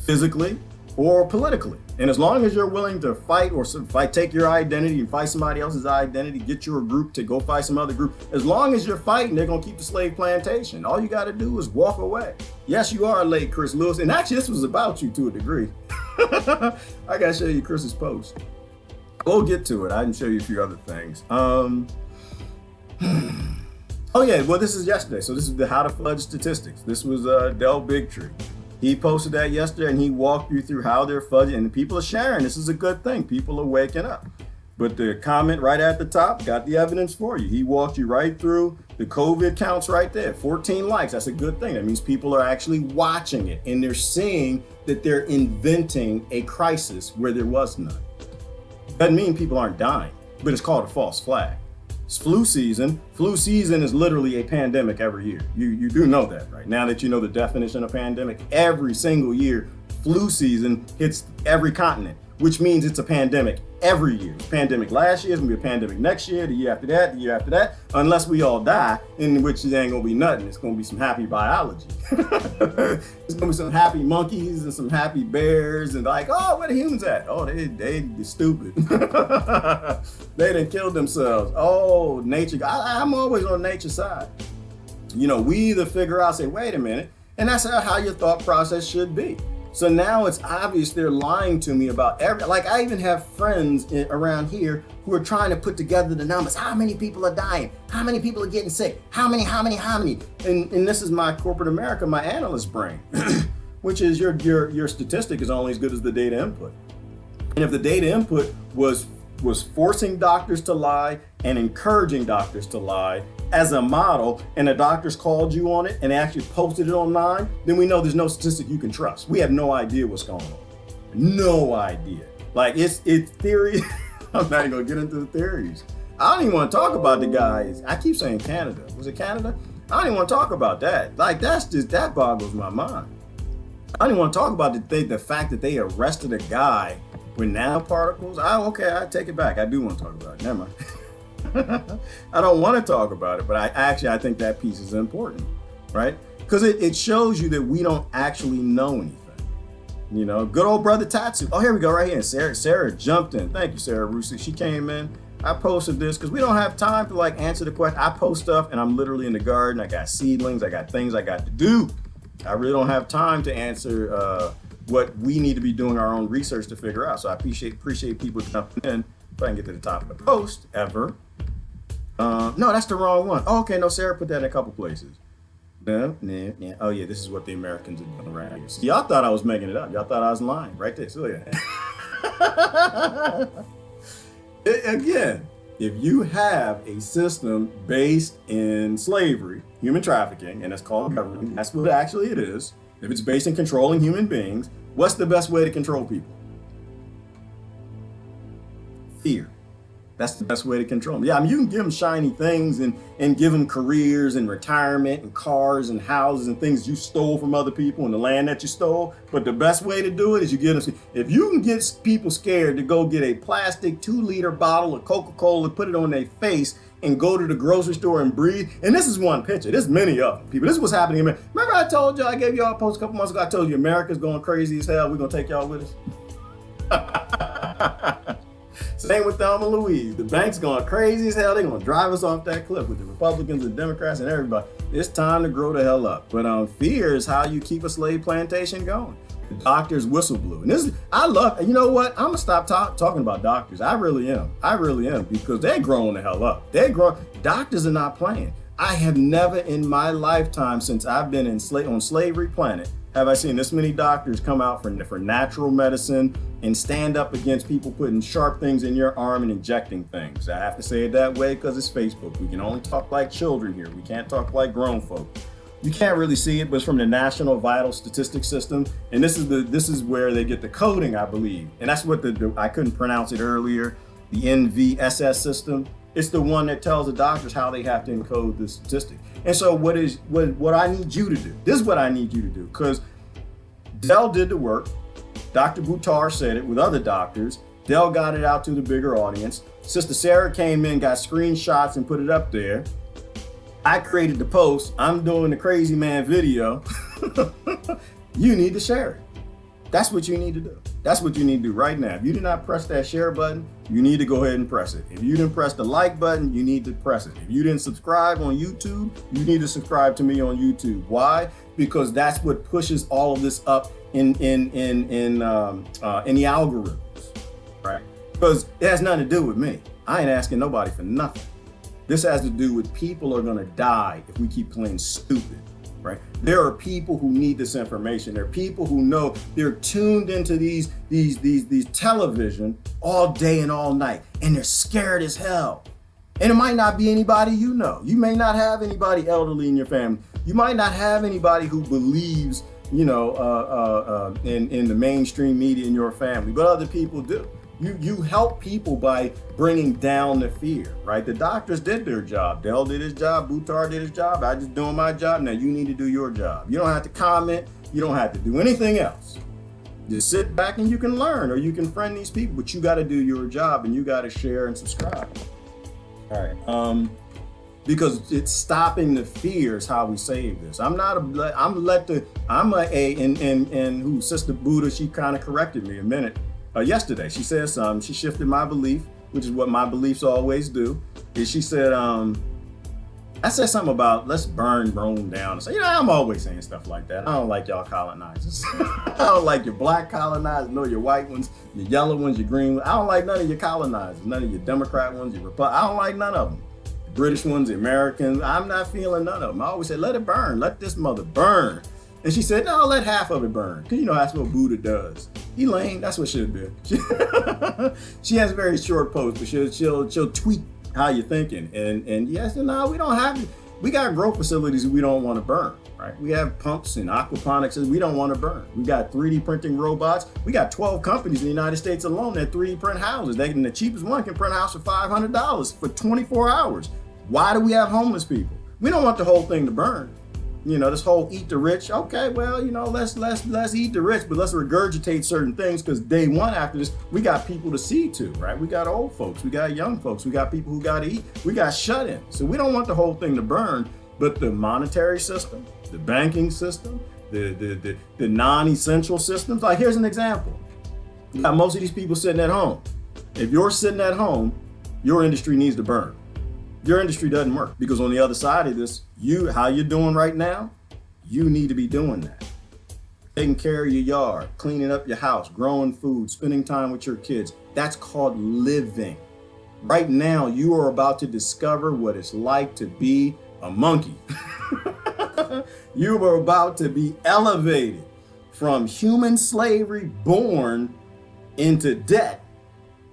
physically or politically. And as long as you're willing to fight or take your identity and fight somebody else's identity, get your group to go fight some other group, as long as you're fighting, they're going to keep the slave plantation. All you got to do is walk away. Yes, you are late, Chris Lewis. And actually, this was about you to a degree. I got to show you Chris's post. We'll get to it. I can show you a few other things. Oh, yeah. Well, this is yesterday. So this is the How to Fudge Statistics. This was Del Bigtree. He posted that yesterday, and he walked you through how they're fudging, and people are sharing. This is a good thing. People are waking up. But the comment right at the top got the evidence for you. He walked you right through the COVID counts right there. 14 likes. That's a good thing. That means people are actually watching it, and they're seeing that they're inventing a crisis where there was none. Doesn't mean people aren't dying, but it's called a false flag. It's flu season. Flu season is literally a pandemic every year. You do know that, right? Now that you know the definition of pandemic, every single year, flu season hits every continent, which means it's a pandemic every year. It's a pandemic last year, it's gonna be a pandemic next year, the year after that, the year after that, unless we all die, in which it ain't gonna be nothing. It's gonna be some happy biology. It's gonna be some happy monkeys and some happy bears and like, oh, where the humans at? Oh, they stupid. They done killed themselves. Oh, nature. I'm always on nature's side. We either figure out, say, wait a minute, and that's how your thought process should be. So now it's obvious they're lying to me about I even have friends around here who are trying to put together the numbers. How many people are dying? How many people are getting sick? How many? And this is my corporate America, my analyst brain, which is your statistic is only as good as the data input. And if the data input was forcing doctors to lie and encouraging doctors to lie as a model, and the doctors called you on it and they actually posted it online, then we know there's no statistic you can trust. We have no idea what's going on. No idea. Like it's theory. I'm not even gonna get into the theories. I don't even want to talk about the guys. I keep saying Canada. Was it Canada? I don't even want to talk about that. Like that boggles my mind. I don't even want to talk about the fact that they arrested a guy with nanoparticles. I take it back. I do want to talk about it. Never mind. I don't want to talk about it, but I think that piece is important, right? Because it shows you that we don't actually know anything. You know, good old brother Tatsu. Oh, here we go, right here. Sarah jumped in. Thank you, Sarah Rusi. She came in. I posted this because we don't have time to like answer the question. I post stuff and I'm literally in the garden. I got seedlings. I got things I got to do. I really don't have time to answer what we need to be doing our own research to figure out. So I appreciate people jumping in. If I can get to the top of the post ever. No, that's the wrong one. Oh, okay, no, Sarah put that in a couple places. No. Oh yeah, this is what the Americans are doing around here. So y'all thought I was making it up. Y'all thought I was lying. Right there. So yeah. Again, if you have a system based in slavery, human trafficking, and it's called government, that's what actually it is. If it's based in controlling human beings, what's the best way to control people? Fear. That's the best way to control them. Yeah, I mean, you can give them shiny things and give them careers and retirement and cars and houses and things you stole from other people and the land that you stole. But the best way to do it is you get them. If you can get people scared to go get a plastic 2-liter bottle of Coca-Cola, put it on their face and go to the grocery store and breathe. And this is one picture. There's many of them, people. This is what's happening in America. Remember I told you, I gave y'all a post a couple months ago. I told you America's going crazy as hell. We're going to take y'all with us. Same with Thelma and Louise. The bank's going crazy as hell. They're going to drive us off that cliff with the Republicans and Democrats and everybody. It's time to grow the hell up. But fear is how you keep a slave plantation going. The doctors whistle blew. And this is, I love, you know what? I'm going to stop talking about doctors. I really am because they're growing the hell up. Doctors are not playing. I have never in my lifetime since I've been on Slavery Planet have I seen this many doctors come out for natural medicine and stand up against people putting sharp things in your arm and injecting things. I have to say it that way because it's Facebook. We can only talk like children here. We can't talk like grown folk. You can't really see it, but it's from the National Vital Statistics System. And this is where they get the coding, I believe. And that's what I couldn't pronounce it earlier, the NVSS system. It's the one that tells the doctors how they have to encode the statistic. And so what I need you to do, this is what I need you to do, because Dell did the work. Dr. Buttar said it with other doctors. Dell got it out to the bigger audience. Sister Sarah came in, got screenshots and put it up there. I created the post. I'm doing the crazy man video. You need to share it. That's what you need to do. That's what you need to do right now. If you did not press that share button, you need to go ahead and press it. If you didn't press the like button, you need to press it. If you didn't subscribe on YouTube, you need to subscribe to me on YouTube. Why? Because that's what pushes all of this up in the algorithms, right? Because it has nothing to do with me. I ain't asking nobody for nothing. This has to do with people are gonna die if we keep playing stupid. Right? There are people who need this information. There are people who know they're tuned into these television all day and all night, and they're scared as hell. And it might not be anybody you know. You may not have anybody elderly in your family. You might not have anybody who believes, in the mainstream media in your family, but other people do. You help people by bringing down the fear, right? The doctors did their job. Dell did his job. Buttar did his job. I just doing my job. Now you need to do your job. You don't have to comment. You don't have to do anything else. Just sit back and you can learn, or you can friend these people, but you got to do your job and you got to share and subscribe. All right. Because it's stopping the fear is how we save this. Sister Buddha, she kind of corrected me a minute. Yesterday, she said something. She shifted my belief, which is what my beliefs always do. Is she said, I said something about let's burn Rome down. So, I'm always saying stuff like that. I don't like y'all colonizers. I don't like your black colonizers, nor your white ones, your yellow ones, your green ones. I don't like none of your colonizers, none of your Democrat ones, your Republican. I don't like none of them. The British ones, the Americans. I'm not feeling none of them. I always say, let it burn. Let this mother burn. And she said, no, let half of it burn. Because, that's what Buddha does. Elaine, that's what she'll do. She has very short posts, but she'll tweet how you thinking. And yes and no, we don't have, we got grow facilities we don't want to burn, right? We have pumps and aquaponics we don't want to burn. We got 3D printing robots. We got 12 companies in the United States alone that 3D print houses. And the cheapest one can print a house for $500 for 24 hours. Why do we have homeless people? We don't want the whole thing to burn. You know, this whole eat the rich. Okay, well, you know, let's eat the rich, but let's regurgitate certain things, because day one after this, we got people to see to, right? We got old folks, we got young folks, we got people who got to eat, we got shut-in. So we don't want the whole thing to burn, but the monetary system, the banking system, the non-essential systems. Like, here's an example. You got most of these people sitting at home. If you're sitting at home, your industry needs to burn. Your industry doesn't work, because on the other side of this, how you're doing right now, you need to be doing that. Taking care of your yard, cleaning up your house, growing food, spending time with your kids. That's called living. Right now, you are about to discover what it's like to be a monkey. You are about to be elevated from human slavery, born into debt,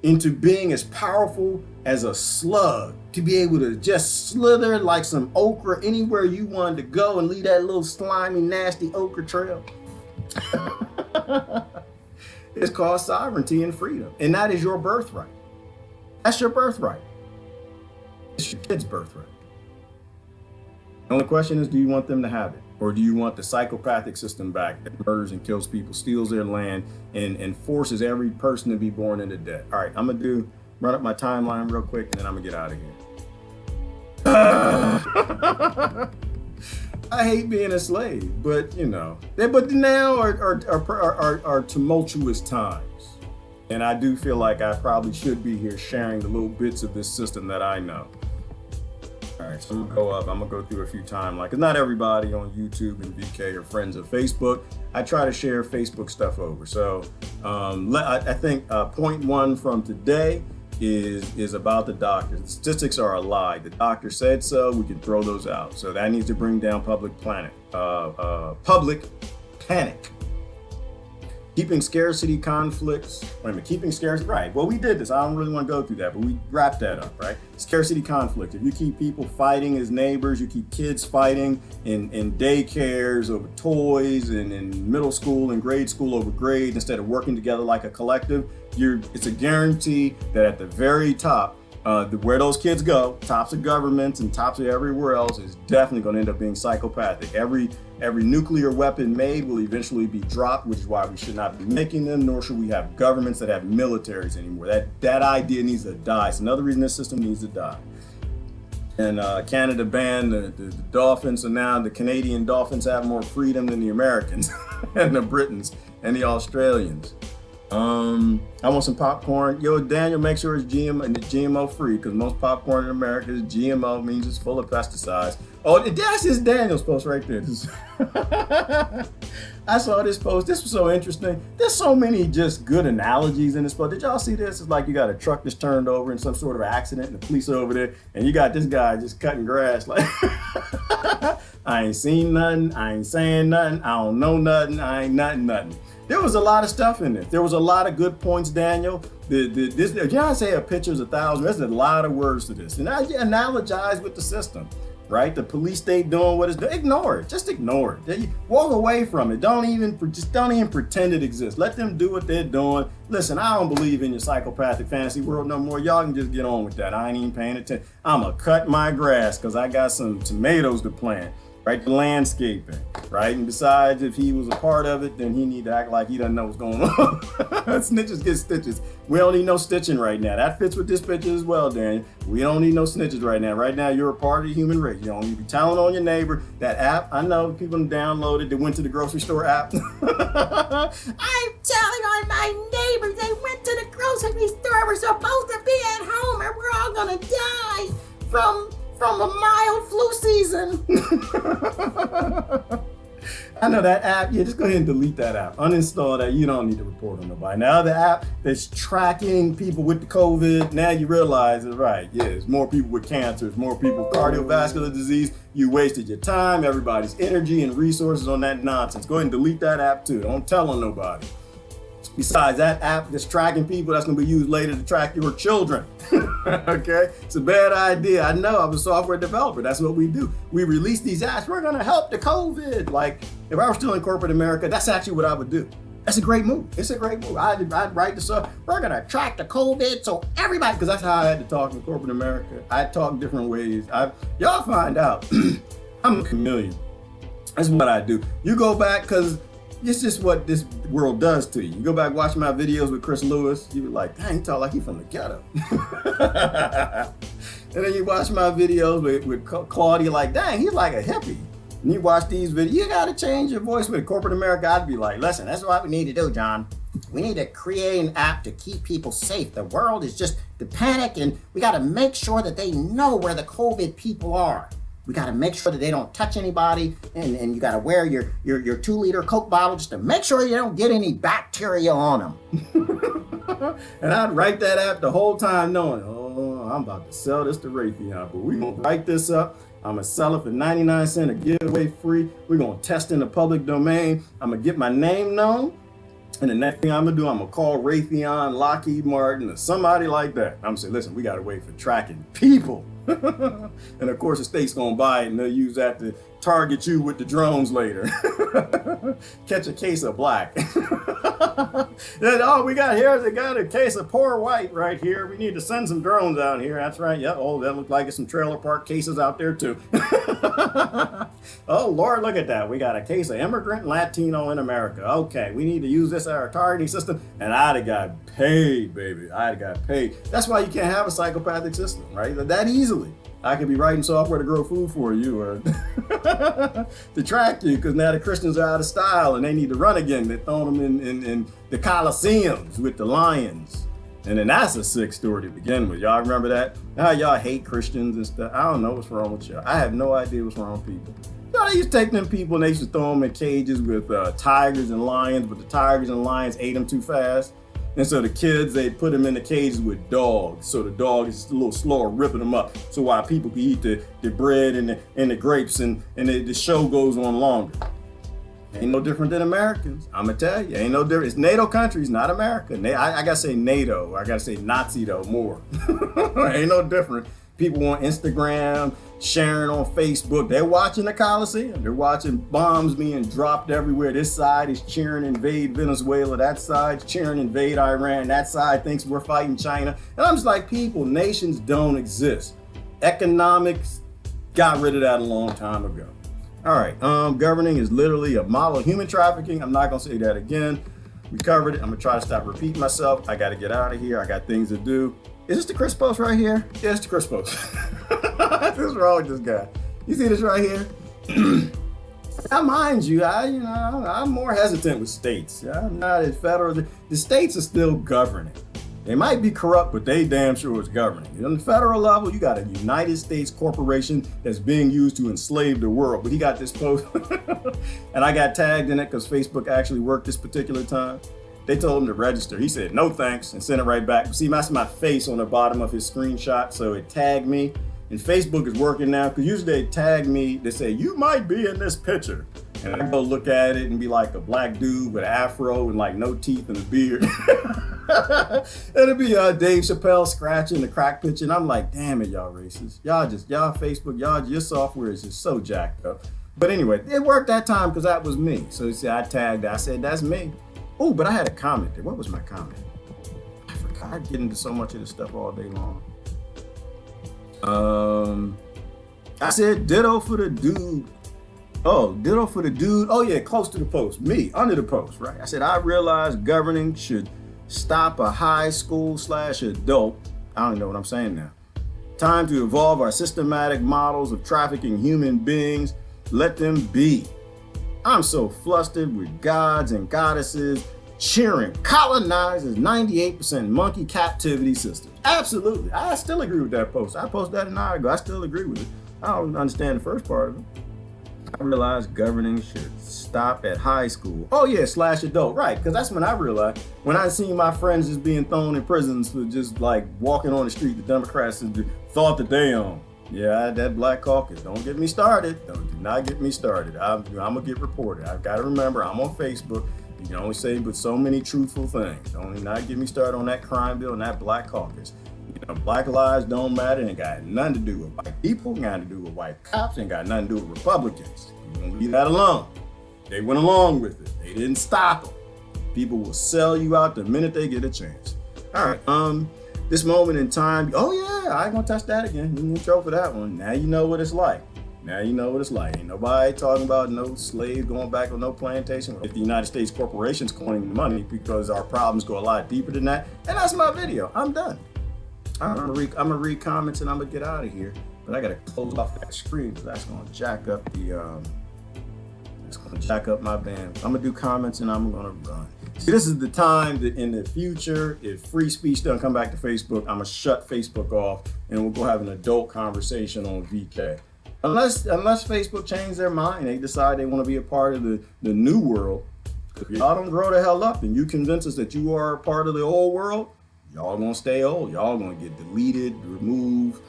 into being as powerful as a slug, to be able to just slither like some okra anywhere you wanted to go and leave that little slimy, nasty okra trail. It's called sovereignty and freedom. And that is your birthright. That's your birthright. It's your kid's birthright. The only question is, do you want them to have it? Or do you want the psychopathic system back that murders and kills people, steals their land, and forces every person to be born into debt? All right, I'm going to run up my timeline real quick, and then I'm going to get out of here. I hate being a slave, but you know, but now are tumultuous times. And I do feel like I probably should be here sharing the little bits of this system that I know. All right, so I'm gonna go through a few timelines, because not everybody on YouTube and VK are friends of Facebook. I try to share Facebook stuff over. So I think point one from today is about the doctors. The statistics are a lie. The doctor said so, we can throw those out. So that needs to bring down public panic. Keeping scarcity conflicts. Keeping scarcity, right. Well, we did this. I don't really want to go through that, but we wrapped that up, right? Scarcity conflict. If you keep people fighting as neighbors, you keep kids fighting in daycares over toys, and in middle school and grade school over grades, instead of working together like a collective, it's a guarantee that at the very top, where those kids go, tops of governments and tops of everywhere else, is definitely going to end up being psychopathic. Every nuclear weapon made will eventually be dropped, which is why we should not be making them, nor should we have governments that have militaries anymore. That idea needs to die. It's another reason this system needs to die. And Canada banned the dolphins, so now the Canadian dolphins have more freedom than the Americans and the Britons and the Australians. I want some popcorn. Yo, Daniel, make sure it's GMO free, because most popcorn in America is GMO, means it's full of pesticides. Oh, that's just Daniel's post right there. I saw this post. This was so interesting. There's so many just good analogies in this post. Did y'all see this? It's like you got a truck that's turned over in some sort of accident, and the police are over there, and you got this guy just cutting grass. Like, I ain't seen nothing. I ain't saying nothing. I don't know nothing. I ain't nothing. There was a lot of stuff in this. There was a lot of good points, Daniel. You know, say a picture's 1,000. There's a lot of words to this. And I analogize with the system, right? The police state doing what it's doing. Ignore it. Just ignore it. Walk away from it. Don't even pretend it exists. Let them do what they're doing. Listen, I don't believe in your psychopathic fantasy world no more. Y'all can just get on with that. I ain't even paying attention. I'm going to cut my grass because I got some tomatoes to plant. Right, the landscaping, right? And besides, if he was a part of it, then he need to act like he doesn't know what's going on. Snitches get stitches. We don't need no stitching right now. That fits with this picture as well, Daniel. We don't need no snitches right now. Right now, you're a part of the human race. You don't need to be telling on your neighbor. That app, I know people downloaded, they went to the grocery store app. I'm telling on my neighbors, they went to the grocery store. We're supposed to be at home, and we're all gonna die from a mild flu season. I know that app. Yeah, just go ahead and delete that app. Uninstall that. You don't need to report on nobody. Now the app that's tracking people with the COVID, now you realize it's right. Yeah, there's more people with cancer. There's more people with cardiovascular disease. You wasted your time, everybody's energy and resources on that nonsense. Go ahead and delete that app too. Don't tell on nobody. Besides, that app that's tracking people, that's going to be used later to track your children. Okay? It's a bad idea. I know. I'm a software developer. That's what we do. We release these apps. We're going to help the COVID. Like, if I were still in corporate America, that's actually what I would do. That's a great move. It's a great move. I'd write this up. We're going to track the COVID so everybody, because that's how I had to talk in corporate America. I talk different ways. Y'all find out. I'm a chameleon. That's what I do. You go back, because it's just what this world does to you. You go back, watch my videos with Chris Lewis, you were like, dang, he talk like he from the ghetto. And then you watch my videos with Claudia, like, dang, he's like a hippie. And you watch these videos, you gotta change your voice. With corporate America, I'd be like, listen, that's what we need to do, John. We need to create an app to keep people safe. The world is just the panic, and we gotta make sure that they know where the COVID people are. We got to make sure that they don't touch anybody, and you got to wear your 2-liter Coke bottle just to make sure you don't get any bacteria on them. And I'd write that app the whole time knowing, oh, I'm about to sell this to Raytheon, but we're going to write this up. I'm going to sell it for 99 cents a giveaway free. We're going to test in the public domain. I'm going to get my name known. And the next thing I'm going to do, I'm going to call Raytheon, Lockheed Martin, or somebody like that. I'm going to say, listen, we got to wait for tracking people. And of course, the state's going to buy it, and they'll use that to target you with the drones later. Catch a case of black. Then, oh, we got a case of poor white right here. We need to send some drones out here. That's right. Yeah. Oh, that looks like it's some trailer park cases out there too. Oh, Lord, look at that. We got a case of immigrant Latino in America. Okay, we need to use this as our targeting system. And I'd have got paid, baby. I'd have got paid. That's why you can't have a psychopathic system, right? That easily. I could be writing software to grow food for you, or to track you, because now the Christians are out of style and they need to run again. They're throwing them in the Colosseums with the lions. And then that's a sick story to begin with. Y'all remember that? How y'all hate Christians and stuff. I don't know what's wrong with y'all. I have no idea what's wrong with people. You know, they used to take them people and they used to throw them in cages with tigers and lions, but the tigers and lions ate them too fast. And so the kids, they put them in the cages with dogs. So the dog is a little slower ripping them up. So while people can eat the bread and the grapes, and the show goes on longer. Ain't no different than Americans. I'm gonna tell you, ain't no different. It's NATO countries, not America. I gotta say NATO. I gotta say Nazi though more. Ain't no different. People on Instagram, sharing on Facebook. They're watching the Coliseum. They're watching bombs being dropped everywhere. This side is cheering invade Venezuela. That side's cheering invade Iran. That side thinks we're fighting China. And I'm just like, people, nations don't exist. Economics got rid of that a long time ago. All right, governing is literally a model of human trafficking. I'm not gonna say that again. We covered it. I'm gonna try to stop repeating myself. I gotta get out of here. I got things to do. Is this the Chris post right here? Yeah, it's the Chris post. What's wrong with this guy? You see this right here? Now, mind you, I'm more hesitant with states. I'm not as federal. The states are still governing. They might be corrupt, but they damn sure is governing. On the federal level, you got a United States corporation that's being used to enslave the world. But he got this post, and I got tagged in it because Facebook actually worked this particular time. They told him to register. He said, no thanks, and sent it right back. See, that's my face on the bottom of his screenshot, so it tagged me. And Facebook is working now, because usually they tag me, they say, you might be in this picture. And I go look at it and be like a black dude with an afro and like no teeth and a beard. It'll be Dave Chappelle scratching the crack picture. And I'm like, damn it, y'all racist. Y'all Facebook, your software is just so jacked up. But anyway, it worked that time because that was me. So you see, I tagged, I said, that's me. Oh, but I had a comment there. What was my comment? I forgot. I get into so much of this stuff all day long. I said ditto for the dude. Oh, ditto for the dude. Oh yeah, close to the post. Me, under the post, right? I said, I realized governing should stop a high school /adult. I don't know what I'm saying now. Time to evolve our systematic models of trafficking human beings. Let them be. I'm so flustered with gods and goddesses cheering colonizers 98% monkey captivity systems. Absolutely. I still agree with that post. I posted that an hour ago. I still agree with it. I don't understand the first part of it. I realized governing should stop at high school. Oh yeah, /adult, right? Because that's when I realized, when I seen my friends just being thrown in prisons for just like walking on the street, the Democrats thought that they own. Yeah, that Black Caucus. Don't get me started. Do not get me started. I'm gonna get reported. I've got to remember, I'm on Facebook. You can only say but so many truthful things. Don't not get me started on that crime bill and that Black Caucus. You know, Black lives don't matter, and it got nothing to do with white people, got nothing to do with white cops, and got nothing to do with Republicans. You're gonna leave that alone. They went along with it. They didn't stop them. People will sell you out the minute they get a chance. All right, this moment in time, oh yeah, I ain't gonna touch that again. You can throw for that one. Now you know what it's like. Now you know what it's like. Ain't nobody talking about no slave going back on no plantation. If the United States corporations coining the money, because our problems go a lot deeper than that. And that's my video. I'm done. I'm gonna read comments and I'm gonna get out of here. But I gotta close off that screen because that's gonna jack up the it's gonna jack up my band. I'm gonna do comments and I'm gonna run. See, this is the time that in the future, if free speech doesn't come back to Facebook, I'm gonna shut Facebook off and we'll go have an adult conversation on VK. Unless Facebook change their mind, they decide they want to be a part of the new world. If y'all don't grow the hell up and you convince us that you are a part of the old world, y'all gonna stay old. Y'all gonna get deleted, removed,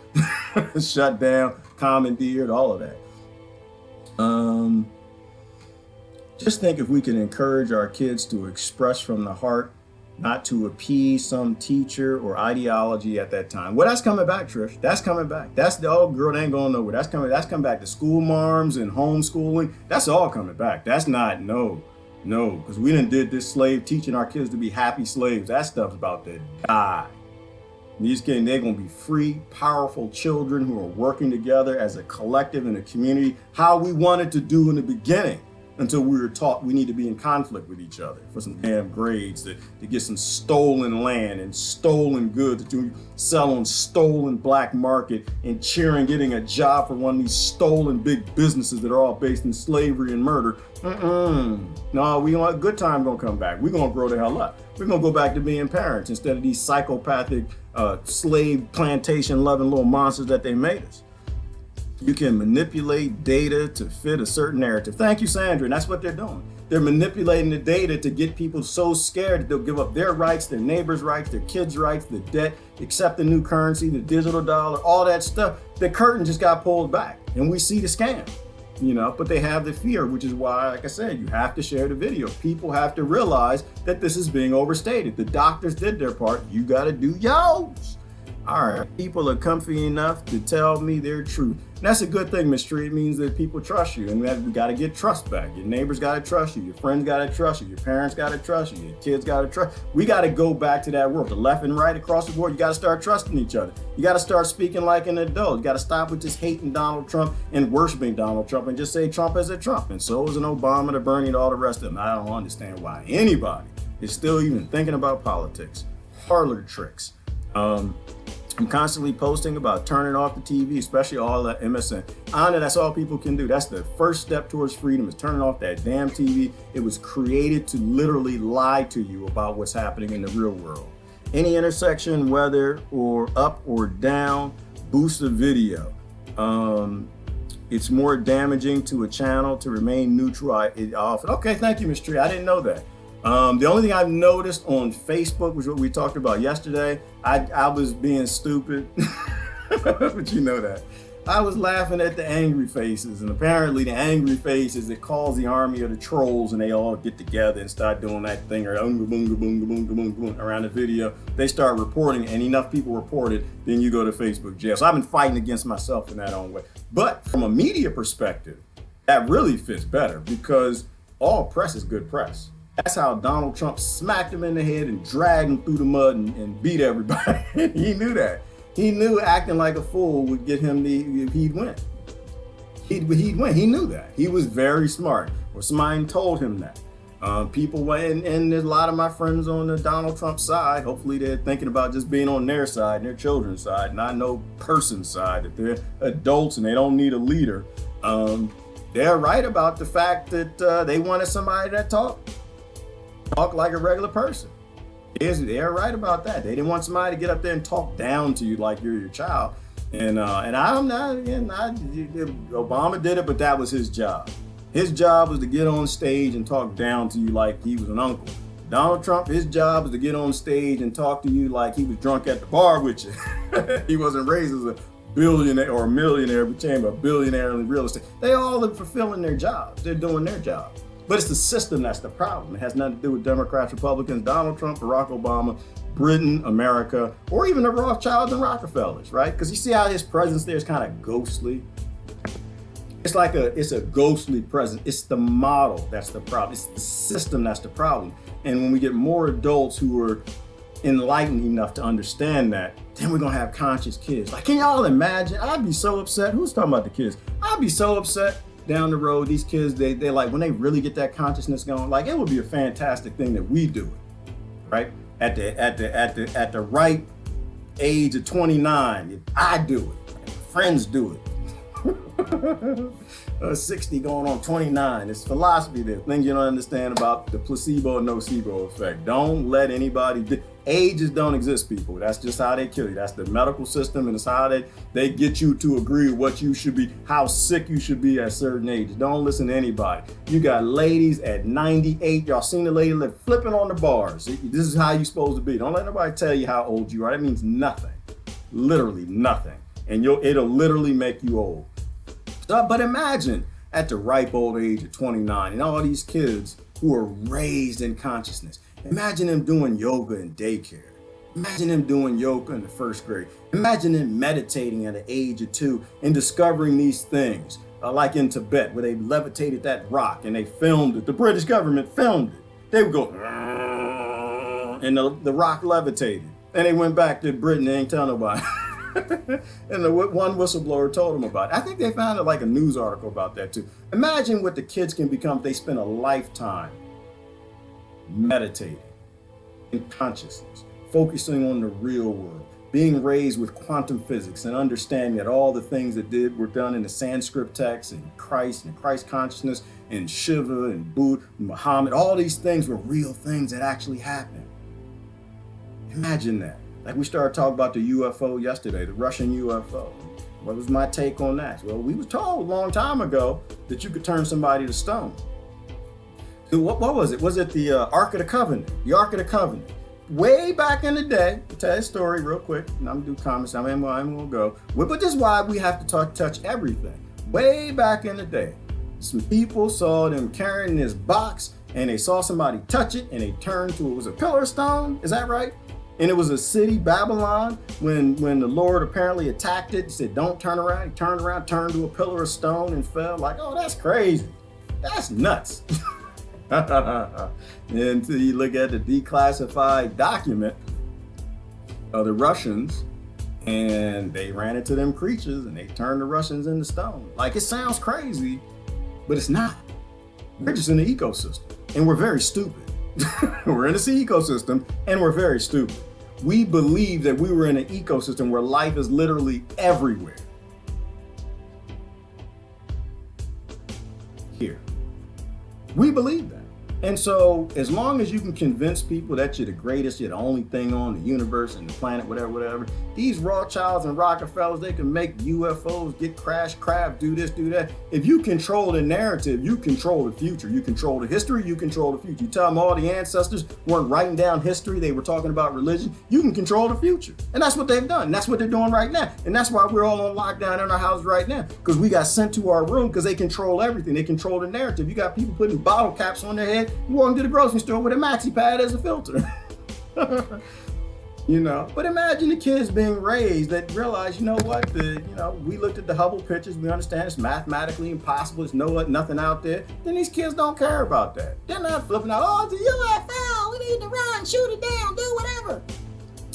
shut down, commandeered, all of that. Just think if we can encourage our kids to express from the heart, not to appease some teacher or ideology at that time. Well, that's coming back, Trish. That's coming back. That's the old girl that ain't going nowhere. That's coming back to school marms and homeschooling. That's all coming back. That's not, no, because we done did this slave teaching our kids to be happy slaves. That stuff's about to die. These kids, they're going to be free, powerful children who are working together as a collective in a community, how we wanted to do in the beginning. Until we were taught we need to be in conflict with each other for some damn grades, to get some stolen land and stolen goods to sell on stolen black market and cheering getting a job for one of these stolen big businesses that are all based in slavery and murder. No, we want a good time gonna come back. We're gonna grow the hell up. We're gonna go back to being parents instead of these psychopathic slave plantation loving little monsters that they made us. You can manipulate data to fit a certain narrative. Thank you, Sandra. And that's what they're doing. They're manipulating the data to get people so scared that they'll give up their rights, their neighbors' rights, their kids' rights, the debt, accept the new currency, the digital dollar, all that stuff. The curtain just got pulled back and we see the scam, but they have the fear, which is why, like I said, you have to share the video. People have to realize that this is being overstated. The doctors did their part. You got to do yours. All right, people are comfy enough to tell me their truth. And that's a good thing, Ms. Street. It means that people trust you, and we got to get trust back. Your neighbors got to trust you. Your friends got to trust you. Your parents got to trust you. Your kids got to trust. We got to go back to that world. The left and right across the board, you got to start trusting each other. You got to start speaking like an adult. You got to stop with just hating Donald Trump and worshiping Donald Trump and just say Trump is a Trump. And so is an Obama, the Bernie, and all the rest of them. I don't understand why anybody is still even thinking about politics. Parlor tricks. I'm constantly posting about turning off the TV, especially all that MSN. I know that's all people can do. That's the first step towards freedom, is turning off that damn TV. It was created to literally lie to you about what's happening in the real world. Any intersection, whether or up or down, boosts the video. It's more damaging to a channel to remain neutral. Okay, thank you, Ms. Tree. I didn't know that. The only thing I've noticed on Facebook, which is what we talked about yesterday, I was being stupid, but you know that. I was laughing at the angry faces, and apparently the angry faces, it calls the army of the trolls, and they all get together and start doing that thing around the video. They start reporting, and enough people report it, then you go to Facebook jail. So I've been fighting against myself in that own way. But from a media perspective, that really fits better, because all press is good press. That's how Donald Trump smacked him in the head and dragged him through the mud and beat everybody. He knew that. He knew acting like a fool would get him he'd win. He'd win. He knew that. He was very smart. Or somebody told him that. People went, and there's a lot of my friends on the Donald Trump side. Hopefully they're thinking about just being on their side, and their children's side, not no person's side, that they're adults and they don't need a leader. They're right about the fact that they wanted somebody that talk like a regular person. They're right about that. They didn't want somebody to get up there and talk down to you like you're your child. And I'm not, Obama did it, but that was his job. His job was to get on stage and talk down to you like he was an uncle. Donald Trump, his job was to get on stage and talk to you like he was drunk at the bar with you. He wasn't raised as a billionaire or a millionaire, became a billionaire in real estate. They all are fulfilling their jobs. They're doing their job. But it's the system that's the problem. It has nothing to do with Democrats, Republicans, Donald Trump, Barack Obama, Britain, America, or even the Rothschilds and Rockefellers, right? Because you see how his presence there is kind of ghostly. It's a ghostly presence. It's the model that's the problem. It's the system that's the problem. And when we get more adults who are enlightened enough to understand that, then we're gonna have conscious kids. Like, can y'all imagine? I'd be so upset. Who's talking about the kids? I'd be so upset down the road. These kids, they like when they really get that consciousness going. Like, it would be a fantastic thing that we do it, right? At the right age of 29, I do it. Friends do it. 60 going on 29. It's philosophy there. Things you don't understand about the placebo and nocebo effect. Don't let anybody. Ages don't exist, people. That's just how they kill you. That's the medical system, and it's how they get you to agree with what you should be, how sick you should be at certain ages. Don't listen to anybody. You got ladies at 98. Y'all seen the lady flipping on the bars. This is how you're supposed to be. Don't let nobody tell you how old you are. That means nothing. Literally nothing. And it'll literally make you old. But imagine at the ripe old age of 29 and all these kids who are raised in consciousness. Imagine them doing yoga in daycare. Imagine them doing yoga in the first grade. Imagine them meditating at the age of 2 and discovering these things, like in Tibet, where they levitated that rock and they filmed it. The British government filmed it. They would go, and the rock levitated. And they went back to Britain. They ain't tell nobody. And the one whistleblower told them about it. I think they found like a news article about that too. Imagine what the kids can become if they spend a lifetime meditating in consciousness, focusing on the real world, being raised with quantum physics and understanding that all the things that were done in the Sanskrit text and Christ consciousness and Shiva and Buddha and Muhammad, all these things were real things that actually happened. Imagine that. Like we started talking about the UFO yesterday, the Russian UFO. What was my take on that? Well, we were told a long time ago that you could turn somebody to stone. So what was it? Was it the Ark of the Covenant? The Ark of the Covenant. Way back in the day, I'll tell you a story real quick, and I'm gonna do comments, I'm gonna go. But this is why we have to touch everything. Way back in the day, some people saw them carrying this box, and they saw somebody touch it, and they turned to, it was a pillar of stone, is that right? And it was a city, Babylon, when the Lord apparently attacked it. He said, don't turn around. He turned around, turned to a pillar of stone and fell. Like, oh, that's crazy. That's nuts. And until you look at the declassified document of the Russians, and they ran into them creatures and they turned the Russians into stone. Like, it sounds crazy, but it's not. We're just in the ecosystem, and we're very stupid. We're in this ecosystem and we're very stupid. We believe that we were in an ecosystem where life is literally everywhere. Here. We believe that. And so as long as you can convince people that you're the greatest, you're the only thing on the universe and the planet, whatever, these Rothschilds and Rockefellers, they can make UFOs, get crashed, craft, do this, do that. If you control the narrative, you control the future. You control the history, you control the future. You tell them all the ancestors weren't writing down history, they were talking about religion, you can control the future. And that's what they've done. That's what they're doing right now. And that's why we're all on lockdown in our house right now, because we got sent to our room because they control everything. They control the narrative. You got people putting bottle caps on their head, walking to the grocery store with a maxi pad as a filter. You know, but imagine the kids being raised that realize, you know what, we looked at the Hubble pictures, we understand it's mathematically impossible, there's nothing out there. Then these kids don't care about that. They're not flipping out, oh, it's a UFO, we need to run, shoot it down, do whatever.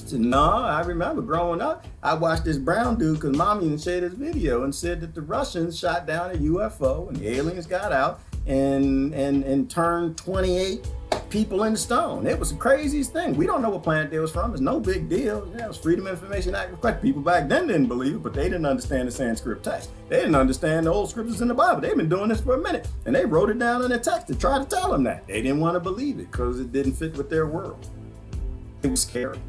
So, no, I remember growing up, I watched this brown dude, because mommy even shared this video and said that the Russians shot down a UFO and the aliens got out and turned 28 people into stone. It was the craziest thing. We don't know what planet they was from. It's no big deal. Yeah, it was Freedom of Information Act request. People back then didn't believe it, but they didn't understand the Sanskrit text. They didn't understand the old scriptures in the Bible. They've been doing this for a minute, and they wrote it down in the text to try to tell them that. They didn't want to believe it because it didn't fit with their world. It was scary.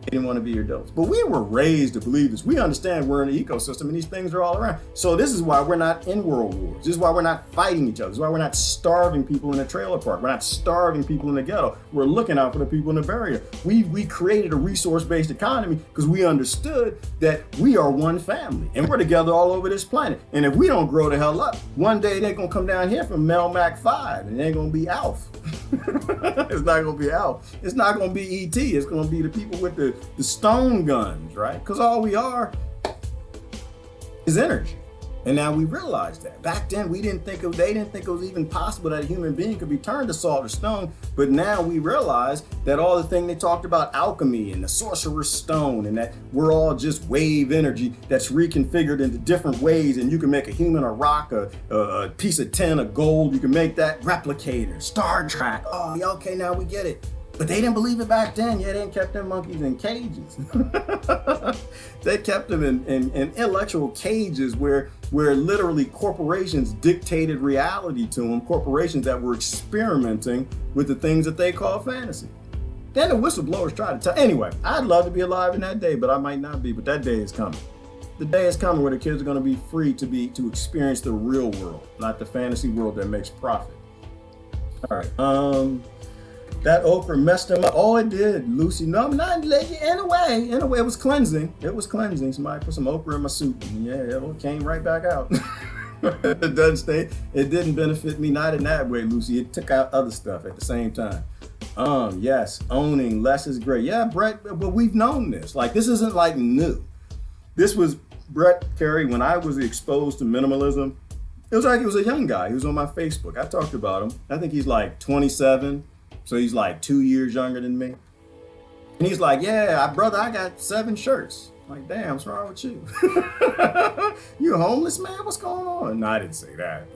They didn't want to be adults. But we were raised to believe this. We understand we're in an ecosystem and these things are all around. So this is why we're not in world wars. This is why we're not fighting each other. This is why we're not starving people in a trailer park. We're not starving people in the ghetto. We're looking out for the people in the barrier. We created a resource-based economy because we understood that we are one family and we're together all over this planet. And if we don't grow the hell up, one day they're going to come down here from Melmac 5 and they're going to be Alf. It's not going to be Alf. It's not going to be E.T. It's going to be the people with the stone guns, right? Because all we are is energy. And now we realize that. Back then, they didn't think it was even possible that a human being could be turned to salt or stone. But now we realize that all the thing they talked about, alchemy and the sorcerer's stone, and that we're all just wave energy that's reconfigured into different ways. And you can make a human, a rock, a piece of tin, a gold. You can make that replicator, Star Trek. Oh, yeah, okay, now we get it. But they didn't believe it back then. Yeah, they kept them monkeys in cages. They kept them in intellectual cages where literally corporations dictated reality to them, corporations that were experimenting with the things that they call fantasy. Then the whistleblowers tried to tell. Anyway, I'd love to be alive in that day, but I might not be, but that day is coming. The day is coming where the kids are gonna be free to experience the real world, not the fantasy world that makes profit. All right, that okra messed him up. Oh, it did, Lucy. No, I'm not in a way, it was cleansing. It was cleansing. Somebody put some okra in my soup. And yeah, it came right back out. It doesn't stay. It didn't benefit me, not in that way, Lucy. It took out other stuff at the same time. Yes, owning less is great. Yeah, Brett, but we've known this. Like, this isn't like new. This was Brett Carey when I was exposed to minimalism. It was like he was a young guy. He was on my Facebook. I talked about him. I think he's like 27. So he's like 2 years younger than me. And he's like, yeah, brother, I got 7 shirts. I'm like, damn, what's wrong with you? You a homeless man? What's going on? No, I didn't say that,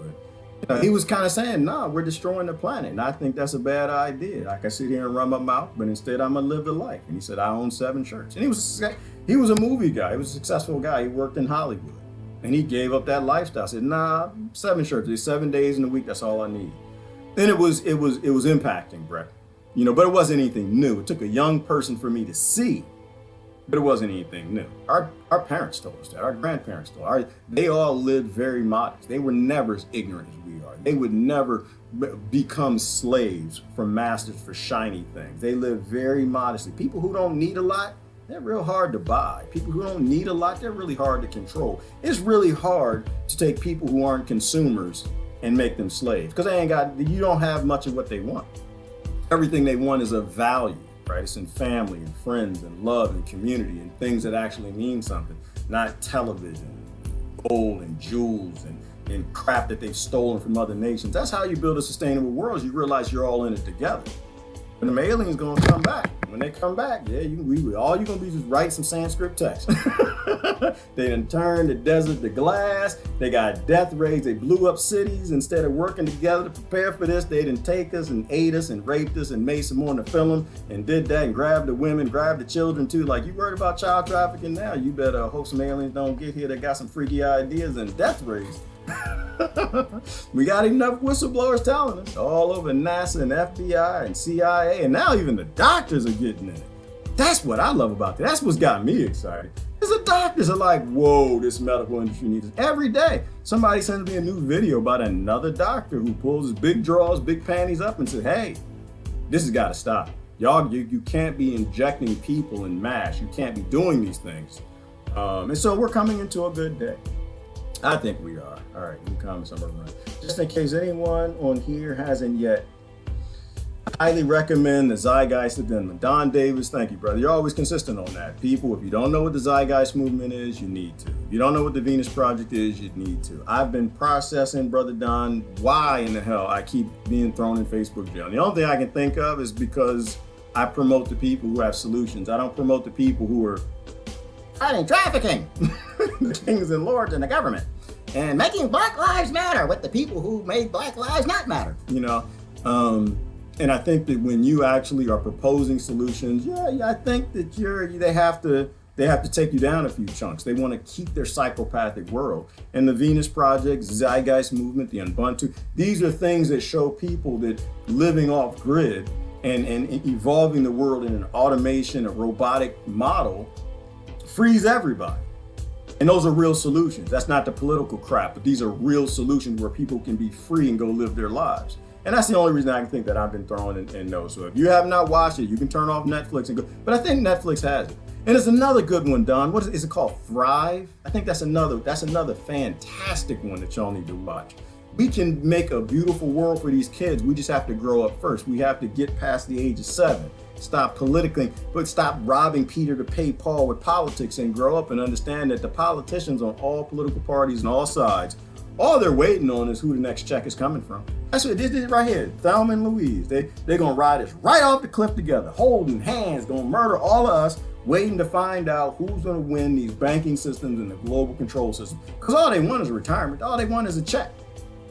but he was kind of saying, no, we're destroying the planet. And I think that's a bad idea. I can sit here and run my mouth, but instead I'm gonna live the life. And he said, I own 7 shirts. And he was a movie guy. He was a successful guy. He worked in Hollywood. And he gave up that lifestyle. I said, nah, 7 shirts. There's 7 days in a week. That's all I need. And it was impacting, Brett. You know, but it wasn't anything new. It took a young person for me to see, but it wasn't anything new. Our parents told us that. Our grandparents told us. They all lived very modest. They were never as ignorant as we are. They would never become slaves for masters for shiny things. They lived very modestly. People who don't need a lot, they're real hard to buy. People who don't need a lot, they're really hard to control. It's really hard to take people who aren't consumers and make them slaves, because you don't have much of what they want. Everything they want is of value, right? It's in family and friends and love and community and things that actually mean something, not television, gold and jewels and crap that they've stolen from other nations. That's how you build a sustainable world. You realize you're all in it together. And the aliens gonna come back. When they come back, yeah, all you're gonna be is just write some Sanskrit text. They done turned the desert to glass. They got death rays. They blew up cities. Instead of working together to prepare for this, they didn't take us and ate us and raped us and made some more in the film and did that and grabbed the women, grabbed the children too. Like, you worried about child trafficking now? You better hope some aliens don't get here that got some freaky ideas and death rays. We got enough whistleblowers telling us all over NASA and FBI and CIA, and now even the doctors are getting in it. That's what I love about that. That's what's got me excited. Is the doctors are like, whoa, this medical industry needs us. Every day, somebody sends me a new video about another doctor who pulls his big drawers, big panties up and says, hey, this has got to stop. Y'all, you can't be injecting people in mass. You can't be doing these things. And so we're coming into a good day. I think we are. All right, new comments on my run. Just in case anyone on here hasn't yet, I highly recommend the Zeitgeist Addendum. Don Davis, thank you, brother. You're always consistent on that. People, if you don't know what the Zeitgeist movement is, you need to. If you don't know what the Venus Project is, you need to. I've been processing, Brother Don, why in the hell I keep being thrown in Facebook jail. And the only thing I can think of is because I promote the people who have solutions. I don't promote the people who are fighting trafficking, the kings and lords and the government, and making Black Lives Matter with the people who made Black Lives not matter, you know? And I think that when you actually are proposing solutions, I think that they have to take you down a few chunks. They want to keep their psychopathic world. And the Venus Project, Zeitgeist movement, the Ubuntu, these are things that show people that living off grid and evolving the world in an automation, a robotic model frees everybody. And those are real solutions. That's not the political crap, but these are real solutions where people can be free and go live their lives. And that's the only reason I can think that I've been throwing in those. So if you have not watched it, you can turn off Netflix and go. But I think Netflix has it. And it's another good one, Don. What is it called? Thrive? I think that's another fantastic one that y'all need to watch. We can make a beautiful world for these kids. We just have to grow up first. We have to get past the age of 7. Stop politically, but stop robbing Peter to pay Paul with politics and grow up and understand that the politicians on all political parties and all sides, all they're waiting on is who the next check is coming from. That's what this is right here. Thelma and Louise. They're gonna ride us right off the cliff together, holding hands, gonna murder all of us, waiting to find out who's gonna win these banking systems and the global control system. Because all they want is retirement. All they want is a check.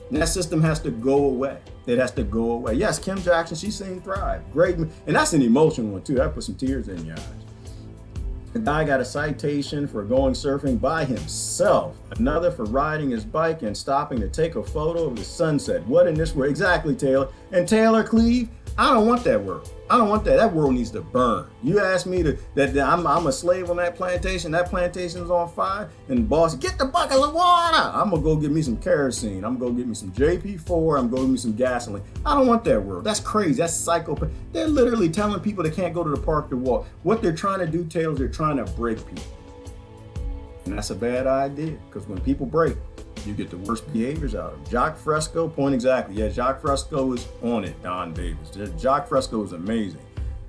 And that system has to go away. It has to go away. Yes, Kim Jackson, she's seen Thrive. Great. And that's an emotional one too. That put some tears in your eyes. The guy got a citation for going surfing by himself. Another for riding his bike and stopping to take a photo of the sunset. What in this world? Exactly, Taylor. And Taylor Cleve, I don't want that world. I don't want that. That world needs to burn. You ask me that I'm a slave on that plantation. That plantation is on fire. And the boss, get the bucket of water. I'm going to go get me some kerosene. I'm going to get me some JP4. I'm going to get me some gasoline. I don't want that world. That's crazy. That's psychopath. They're literally telling people they can't go to the park to walk. What they're trying to do, Taylor, is they're trying to break people. And that's a bad idea, because when people break, you get the worst behaviors out of them. Jacques Fresco, point exactly. Yeah, Jacques Fresco is on it, Don Davis. Jacques Fresco is amazing.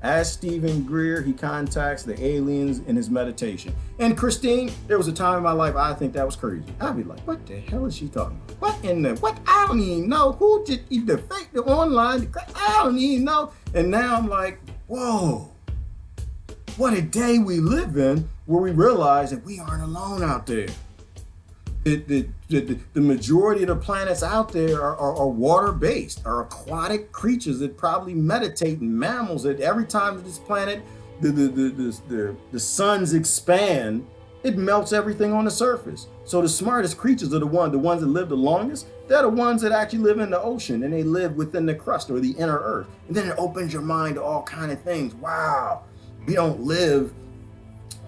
As Stephen Greer, he contacts the aliens in his meditation. And Christine, there was a time in my life I think that was crazy. I'd be like, what the hell is she talking about? What in the, what? I don't even know. Who did the fake, the online? I don't even know. And now I'm like, whoa, what a day we live in where we realize that we aren't alone out there. The majority of the planets out there are water-based, are aquatic creatures that probably meditate, and mammals that every time this planet, the suns expand, it melts everything on the surface. So the smartest creatures are the ones that live the longest. They're the ones that actually live in the ocean, and they live within the crust or the inner earth. And then it opens your mind to all kinds of things. Wow, we don't live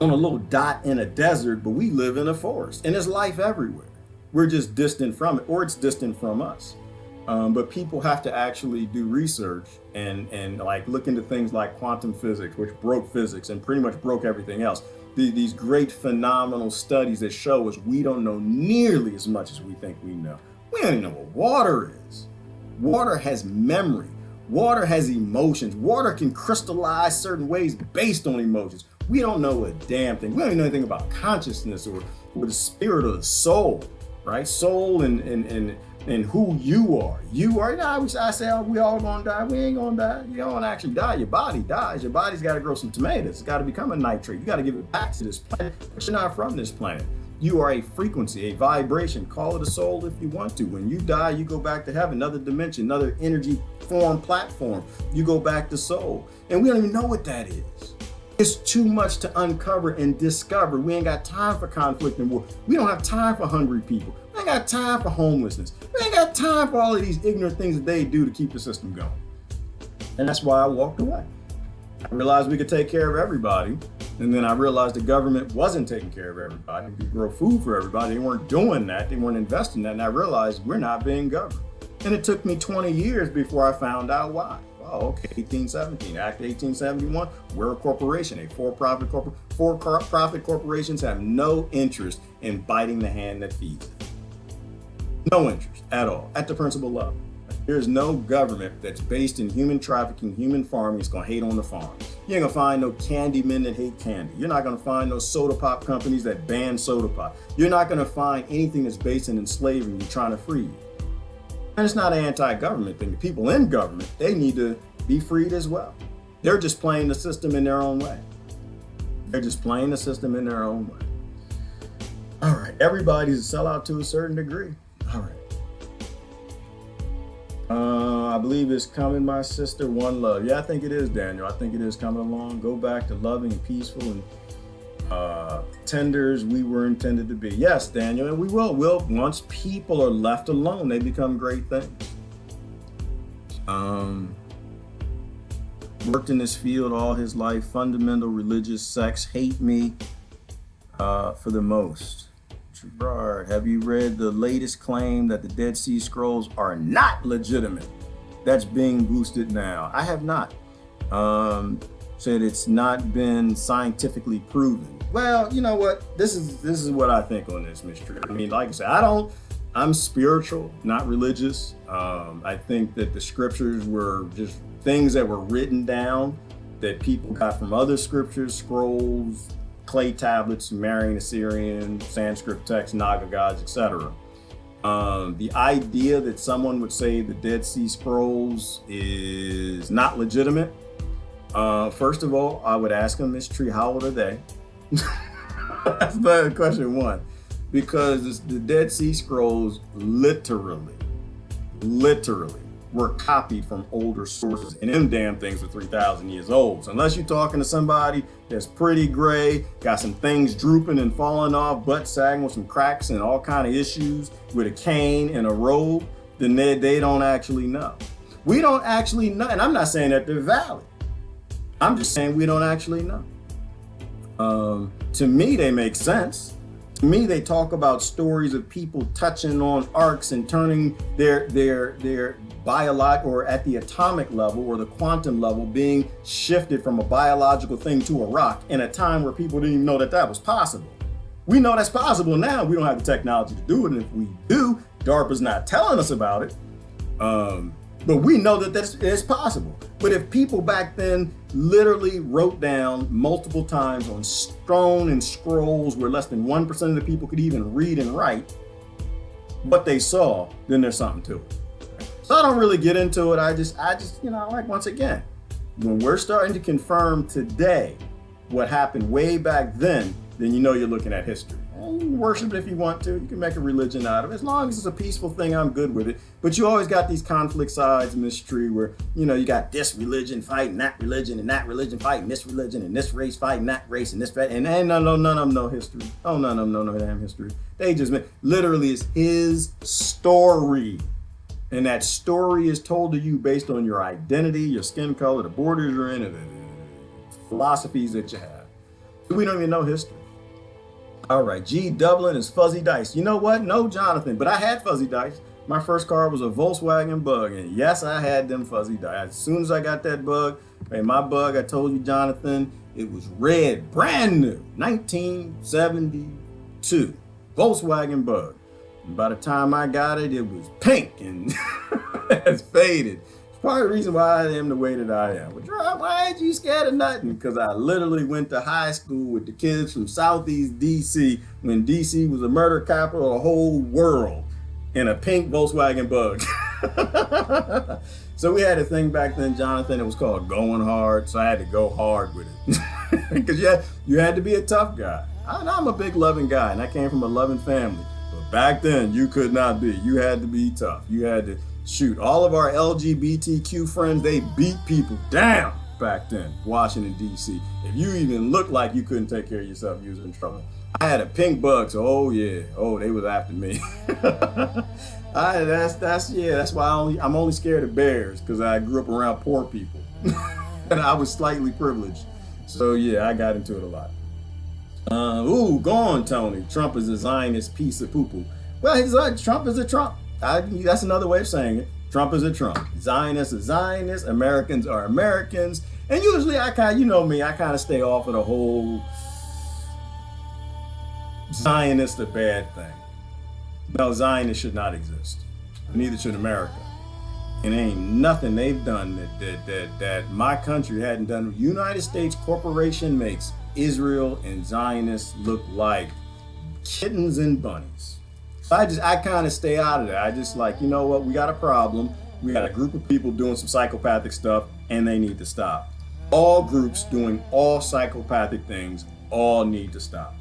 on a little dot in a desert, but we live in a forest, and there's life everywhere. We're just distant from it, or it's distant from us. But people have to actually do research and like look into things like quantum physics, which broke physics and pretty much broke everything else. These great phenomenal studies that show us we don't know nearly as much as we think we know. We don't even know what water is. Water has memory. Water has emotions. Water can crystallize certain ways based on emotions. We don't know a damn thing. We don't even know anything about consciousness or the spirit or the soul, right? Soul and who you are. You are, I say, oh, we all gonna die. We ain't gonna die. You don't actually die. Your body dies. Your body's got to grow some tomatoes. It's got to become a nitrate. You got to give it back to this planet. But you're not from this planet. You are a frequency, a vibration. Call it a soul if you want to. When you die, you go back to heaven, another dimension, another energy form platform. You go back to soul. And we don't even know what that is. It's too much to uncover and discover. We ain't got time for conflict and war. We don't have time for hungry people. We ain't got time for homelessness. We ain't got time for all of these ignorant things that they do to keep the system going. And that's why I walked away. I realized we could take care of everybody. And then I realized the government wasn't taking care of everybody. We could grow food for everybody. They weren't doing that. They weren't investing in that. And I realized we're not being governed. And it took me 20 years before I found out why. Oh, okay, 1817, Act 1871, we're a corporation, a for-profit corporation. For-profit corporations have no interest in biting the hand that feeds them. No interest at all, at the principal level. There's no government that's based in human trafficking, human farming, that's gonna hate on the farm. You ain't gonna find no candy men that hate candy. You're not gonna find no soda pop companies that ban soda pop. You're not gonna find anything that's based in slavery and trying to free you. And it's not an anti-government thing. The people in government, they need to be freed as well. They're just playing the system in their own way. They're just playing the system in their own way. All right, everybody's a sellout to a certain degree. All right. I believe it's coming, my sister, one love. Yeah, I think it is, Daniel. I think it is coming along. Go back to loving and peaceful and tender as we were intended to be. Yes, Daniel, and we will. Once people are left alone, they become great things. worked in this field all his life. Fundamental religious sects hate me for the most. Gerard, have you read the latest claim that the Dead Sea Scrolls are not legitimate? That's being boosted now. I have not. Said it's not been scientifically proven. Well, you know what? This is what I think on this, Mr. I mean, like I said, I'm spiritual, not religious. I think that the scriptures were just things that were written down that people got from other scriptures, scrolls, clay tablets, Sumerian, Assyrian, Sanskrit texts, Naga gods, etc. The idea that someone would say the Dead Sea Scrolls is not legitimate. First of all, I would ask them, Miss Tree, how old are they? That's the question one. Because the Dead Sea Scrolls literally were copied from older sources. And them damn things were 3,000 years old. So unless you're talking to somebody that's pretty gray, got some things drooping and falling off, butt sagging with some cracks and all kind of issues with a cane and a robe, then they don't actually know. We don't actually know, and I'm not saying that they're valid. I'm just saying we don't actually know. To me, they make sense. To me, they talk about stories of people touching on arcs and turning their biological, or at the atomic level or the quantum level, being shifted from a biological thing to a rock in a time where people didn't even know that that was possible. We know that's possible now. We don't have the technology to do it. And if we do, DARPA's not telling us about it. But we know that it's possible. But if people back then literally wrote down multiple times on stone and scrolls where less than 1% of the people could even read and write what they saw, then there's something to it. So I don't really get into it. I just, like, once again, when we're starting to confirm today what happened way back then you know you're looking at history. And you can worship it if you want to. You can make a religion out of it. As long as it's a peaceful thing, I'm good with it. But you always got these conflict sides in this tree where, you got this religion fighting that religion and that religion fighting this religion and this race fighting that race and this, and none of them know history. Oh, none of them know no damn history. They just, literally, it's his story. And that story is told to you based on your identity, your skin color, the borders you're in, and the philosophies that you have. We don't even know history. All right, G Dublin is fuzzy dice. You know what? No, Jonathan, but I had fuzzy dice. My first car was a Volkswagen Bug, and yes, I had them fuzzy dice. As soon as I got that Bug, my Bug, I told you, Jonathan, it was red, brand new, 1972, Volkswagen Bug. And by the time I got it, it was pink and it's faded. It's part of the reason why I am the way that I am. But why ain't you scared of nothing? Because I literally went to high school with the kids from Southeast DC when DC was a murder capital of the whole world in a pink Volkswagen Bug. So we had a thing back then, Jonathan, it was called going hard. So I had to go hard with it. Because you had to be a tough guy. I'm a big loving guy and I came from a loving family. But back then you could not be. You had to be tough. You had to shoot. All of our LGBTQ friends, they beat people down back then, Washington, D.C. If you even looked like you couldn't take care of yourself, you was in trouble. I had a pink Bug, so they was after me. That's why I'm only scared of bears, because I grew up around poor people. And I was slightly privileged. So yeah, I got into it a lot. Go on, Tony. Trump is a Zionist piece of poo-poo. Well, Trump is a Trump. That's another way of saying it. Trump is a Trump. Zionists are Zionists. Americans are Americans. And usually I kind of stay off of the whole Zionist a bad thing. No, Zionists should not exist. Neither should America. And ain't nothing they've done that my country hadn't done. United States Corporation makes Israel and Zionists look like kittens and bunnies. So I kind of stay out of that. I just like, you know what, we got a problem. We got a group of people doing some psychopathic stuff and they need to stop. All groups doing all psychopathic things all need to stop.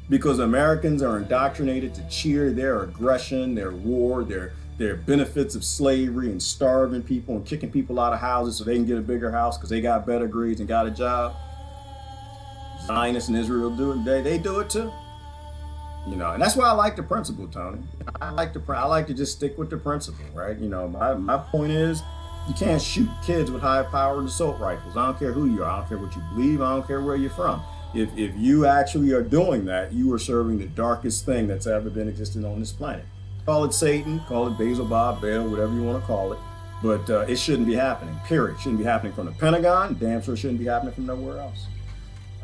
Because Americans are indoctrinated to cheer their aggression, their war, their benefits of slavery and starving people and kicking people out of houses so they can get a bigger house because they got better grades and got a job. Zionists in Israel do it. They do it too. And that's why I like the principle, Tony. I like to just stick with the principle, right? My point is, You can't shoot kids with high-powered assault rifles. I don't care who you are. I don't care what you believe. I don't care where you're from. If you actually are doing that, you are serving the darkest thing that's ever been existing on this planet. Call it Satan, call it Basil Bob Bail, whatever you want to call it. But it shouldn't be happening, period. It shouldn't be happening from the Pentagon. Damn sure shouldn't be happening from nowhere else.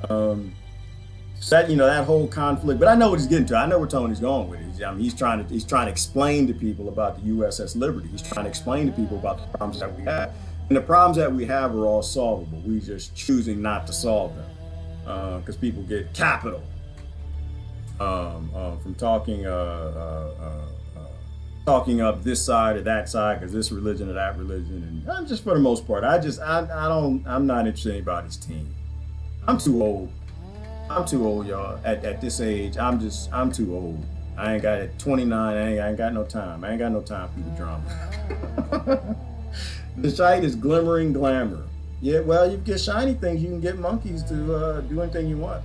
So that, that whole conflict, but I know what he's getting to. I know where Tony's going with it. I mean, he's trying to explain to people about the USS Liberty. He's trying to explain to people about the problems that we have. And the problems that we have are all solvable. We're just choosing not to solve them. Because people get capital from talking up this side or that side, because this religion or that religion. And I'm just, for the most part, I'm not interested in anybody's team. I'm too old. Y'all. At this age, I'm too old. I ain't got, at 29, I ain't got no time. I ain't got no time for the drama. The shite is glimmering glamour. Yeah, well, you get shiny things, you can get monkeys to do anything you want.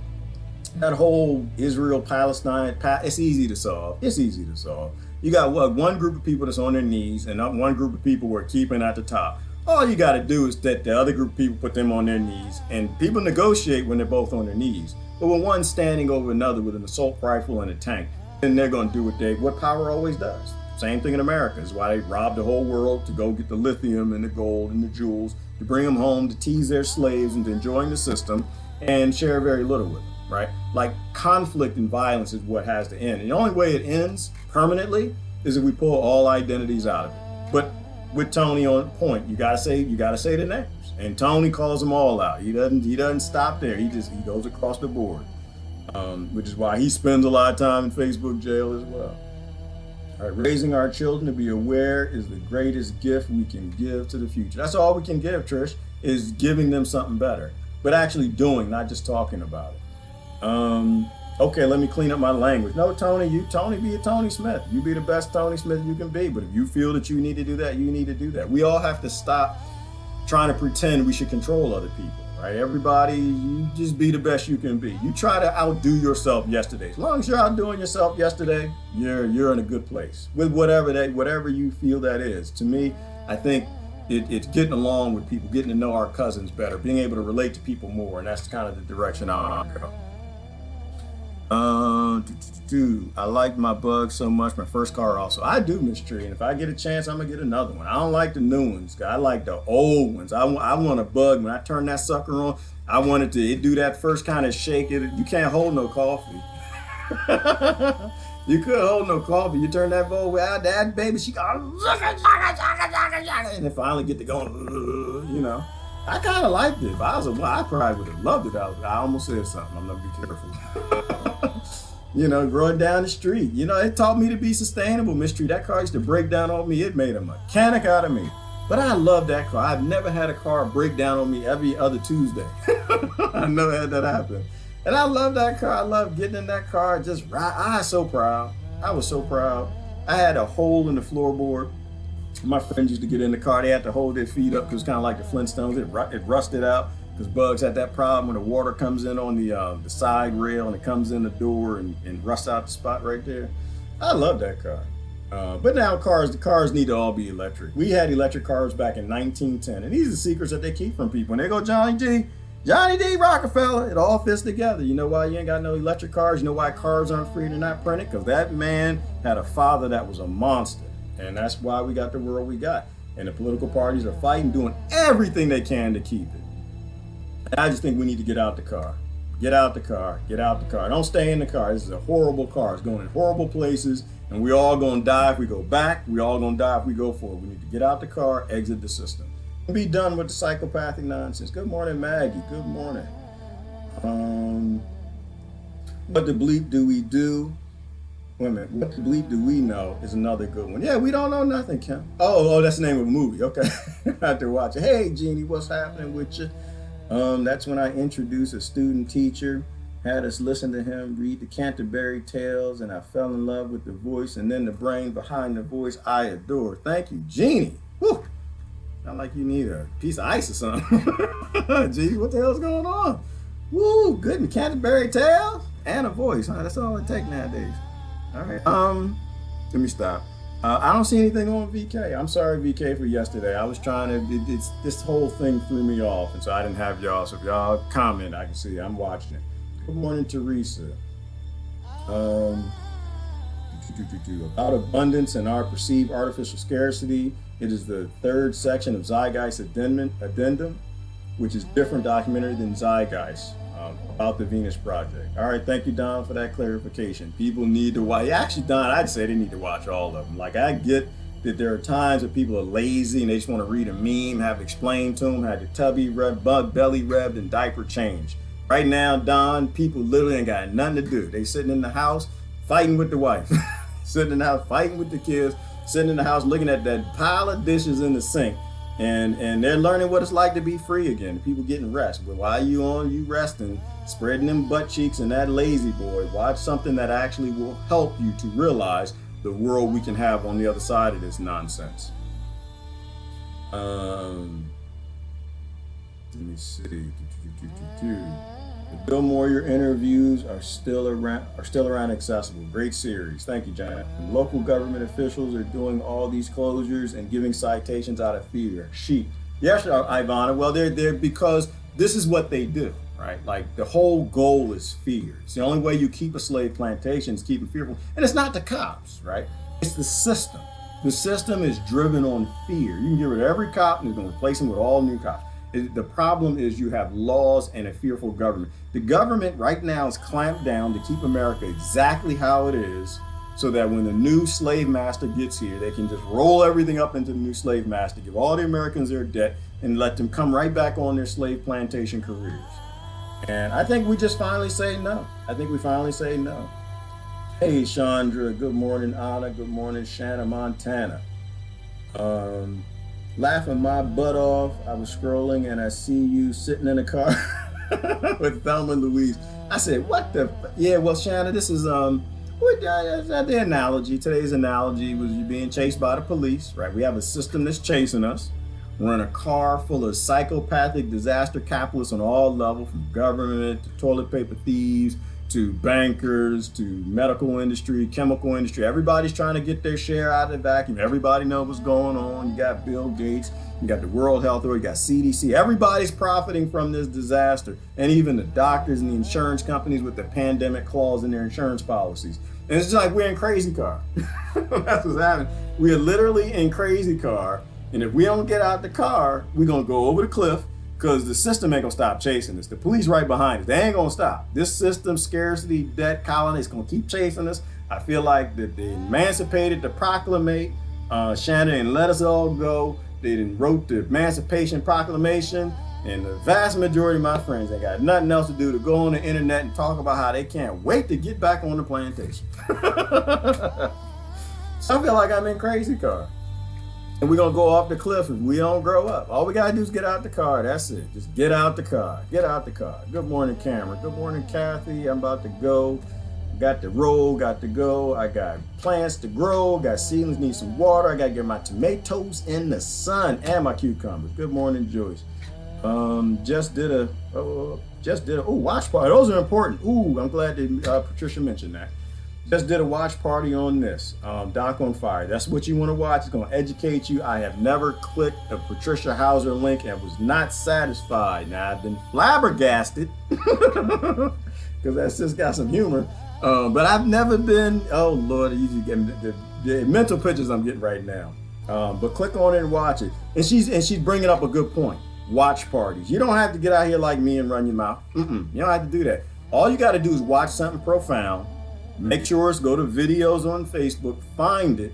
That whole Israel-Palestine, it's easy to solve. It's easy to solve. You got one group of people that's on their knees and one group of people who are keeping at the top. All you got to do is that the other group of people put them on their knees, and people negotiate when they're both on their knees. But when one's standing over another with an assault rifle and a tank, then they're going to do what power always does. Same thing in America. Is why they robbed the whole world to go get the lithium and the gold and the jewels, to bring them home, to tease their slaves into enjoying the system and share very little with them, right? Like, conflict and violence is what has to end. And the only way it ends permanently is if we pull all identities out of it. But with Tony on point, you gotta say the names. And Tony calls them all out. He doesn't stop there. He goes across the board. Which is why he spends a lot of time in Facebook jail as well. All right, raising our children to be aware is the greatest gift we can give to the future. That's all we can give, Trish, is giving them something better, but actually doing, not just talking about it. Okay, let me clean up my language. No, Tony, be a Tony Smith. You be the best Tony Smith you can be. But if you feel that you need to do that, you need to do that. We all have to stop trying to pretend we should control other people, right? Everybody, you just be the best you can be. You try to outdo yourself yesterday. As long as you're outdoing yourself yesterday, you're in a good place with whatever you feel that is. To me, I think it's getting along with people, getting to know our cousins better, being able to relate to people more, and that's kind of the direction I want to go. I like my Bug so much. My first car also. I do, Miss Tree, and if I get a chance, I'm gonna get another one. I don't like the new ones. I like the old ones. I want a Bug. When I turn that sucker on, I want it to do that first kind of shake. You can't hold no coffee. You couldn't hold no coffee. You turn that bowl out, that baby, she goes, and then finally get to going, I kind of liked it. If I was I probably would have loved it. I almost said something. I'm going to be careful. Growing down the street. It taught me to be sustainable, Miss Tree. That car used to break down on me. It made a mechanic out of me. But I love that car. I've never had a car break down on me every other Tuesday. I never had that happen. And I love that car. I love getting in that car, just ride. I was so proud. I was so proud. I had a hole in the floorboard. My friends used to get in the car. They had to hold their feet up because it's kind of like the Flintstones. It rusted out because Bugs had that problem when the water comes in on the side rail and it comes in the door and rusts out the spot right there. I love that car. But now the cars need to all be electric. We had electric cars back in 1910, and these are the secrets that they keep from people. And they go, Johnny D. Rockefeller, it all fits together. You know why you ain't got no electric cars? You know why cars aren't free to not printed? Because that man had a father that was a monster. And that's why we got the world we got. And the political parties are fighting, doing everything they can to keep it. And I just think we need to get out the car. Get out the car. Get out the car. Don't stay in the car. This is a horrible car. It's going in horrible places. And we all going to die if we go back. We all going to die if we go forward. We need to get out the car, exit the system. And be done with the psychopathic nonsense. Good morning, Maggie. Good morning. What the bleep do we do? Wait a minute. What the bleep do we know is another good one. Yeah, we don't know nothing, Kim. Oh, that's the name of a movie. Okay. I have to watch it. Hey, Jeannie, what's happening with you? That's when I introduced a student teacher, had us listen to him read the Canterbury Tales, and I fell in love with the voice and then the brain behind the voice I adore. Thank you, Jeannie. Woo! Sound like you need a piece of ice or something. Jeannie, what the hell's going on? Woo! Good in Canterbury Tales and a voice. Huh? That's all it takes nowadays. All right. Let me stop. I don't see anything on VK. I'm sorry, VK, for yesterday. I was trying to, it's this whole thing threw me off, and so I didn't have y'all. So if y'all comment, I can see I'm watching. Good morning, Teresa. About abundance and our perceived artificial scarcity. It is the third section of Zeitgeist Addendum, which is different documentary than Zeitgeist, about the Venus Project. All right, thank you, Don, for that clarification. People need to watch. Actually, Don, I'd say they need to watch all of them. Like, I get that there are times that people are lazy and they just want to read a meme, have it explained to them, have the tubby rubbed, bug belly rubbed, and diaper changed. Right now, Don, people literally ain't got nothing to do. They sitting in the house fighting with the wife, sitting in the house fighting with the kids, sitting in the house looking at that pile of dishes in the sink, and they're learning what it's like to be free again. People getting rest. But while you resting, spreading them butt cheeks and that lazy boy, watch something that actually will help you to realize the world we can have on the other side of this nonsense. Let me see. The Bill Moyer interviews are still around accessible. Great series. Thank you, John. Local government officials are doing all these closures and giving citations out of fear. Sheep. Yes, Ivana. Well, they're because this is what they do, right? Like, the whole goal is fear. It's the only way you keep a slave plantation is keep them fearful. And it's not the cops, right? It's the system. The system is driven on fear. You can get rid of every cop and you're going to replace them with all new cops. The problem is you have laws and a fearful government. The government right now is clamped down to keep America exactly how it is, so that when the new slave master gets here, they can just roll everything up into the new slave master, give all the Americans their debt, and let them come right back on their slave plantation careers. And I think we just finally say no. I think we finally say no. Hey, Chandra. Good morning, Anna. Good morning, Shanna, Montana. Laughing my butt off. I was scrolling and I see you sitting in a car with Thelma and Louise. I said, what the? Yeah, well, Shanna, this is the analogy. Today's analogy was you being chased by the police, right? We have a system that's chasing us. We're in a car full of psychopathic disaster capitalists on all levels, from government to toilet paper thieves to bankers to medical industry, chemical industry. Everybody's trying to get their share out of the vacuum. Everybody knows what's going on. You got Bill Gates, you got the World Health Organization, you got CDC. Everybody's profiting from this disaster. And even the doctors and the insurance companies with the pandemic clause in their insurance policies. And it's just like we're in crazy car. That's what's happening. We are literally in crazy car. And if we don't get out the car, we're going to go over the cliff, because the system ain't gonna stop chasing us. The police right behind us. They ain't gonna stop. This system, scarcity, debt, colony, is gonna keep chasing us. I feel like that they emancipated the proclamate, Shannon, and let us all go. They done wrote the Emancipation Proclamation, and the vast majority of my friends ain't got nothing else to do to go on the internet and talk about how they can't wait to get back on the plantation. So I feel like I'm in crazy car. And we're going to go off the cliff if we don't grow up. All we got to do is get out the car. That's it. Just get out the car. Get out the car. Good morning, Cameron. Good morning, Kathy. I'm about to go. Got to roll. Got to go. I got plants to grow. Got seedlings. Need some water. I got to get my tomatoes in the sun and my cucumbers. Good morning, Joyce. Just did a watch party. Those are important. Ooh, I'm glad that Patricia mentioned that. Just did a watch party on this, Doc on Fire. That's what you want to watch. It's going to educate you. I have never clicked a Patricia Hauser link and was not satisfied. Now, I've been flabbergasted because that's just got some humor. But I've never been, oh Lord, you get the mental pictures I'm getting right now. But click on it and watch it. And she's bringing up a good point. Watch parties. You don't have to get out here like me and run your mouth. You don't have to do that. All you got to do is watch something profound. Make sure it's go to videos on Facebook, find it,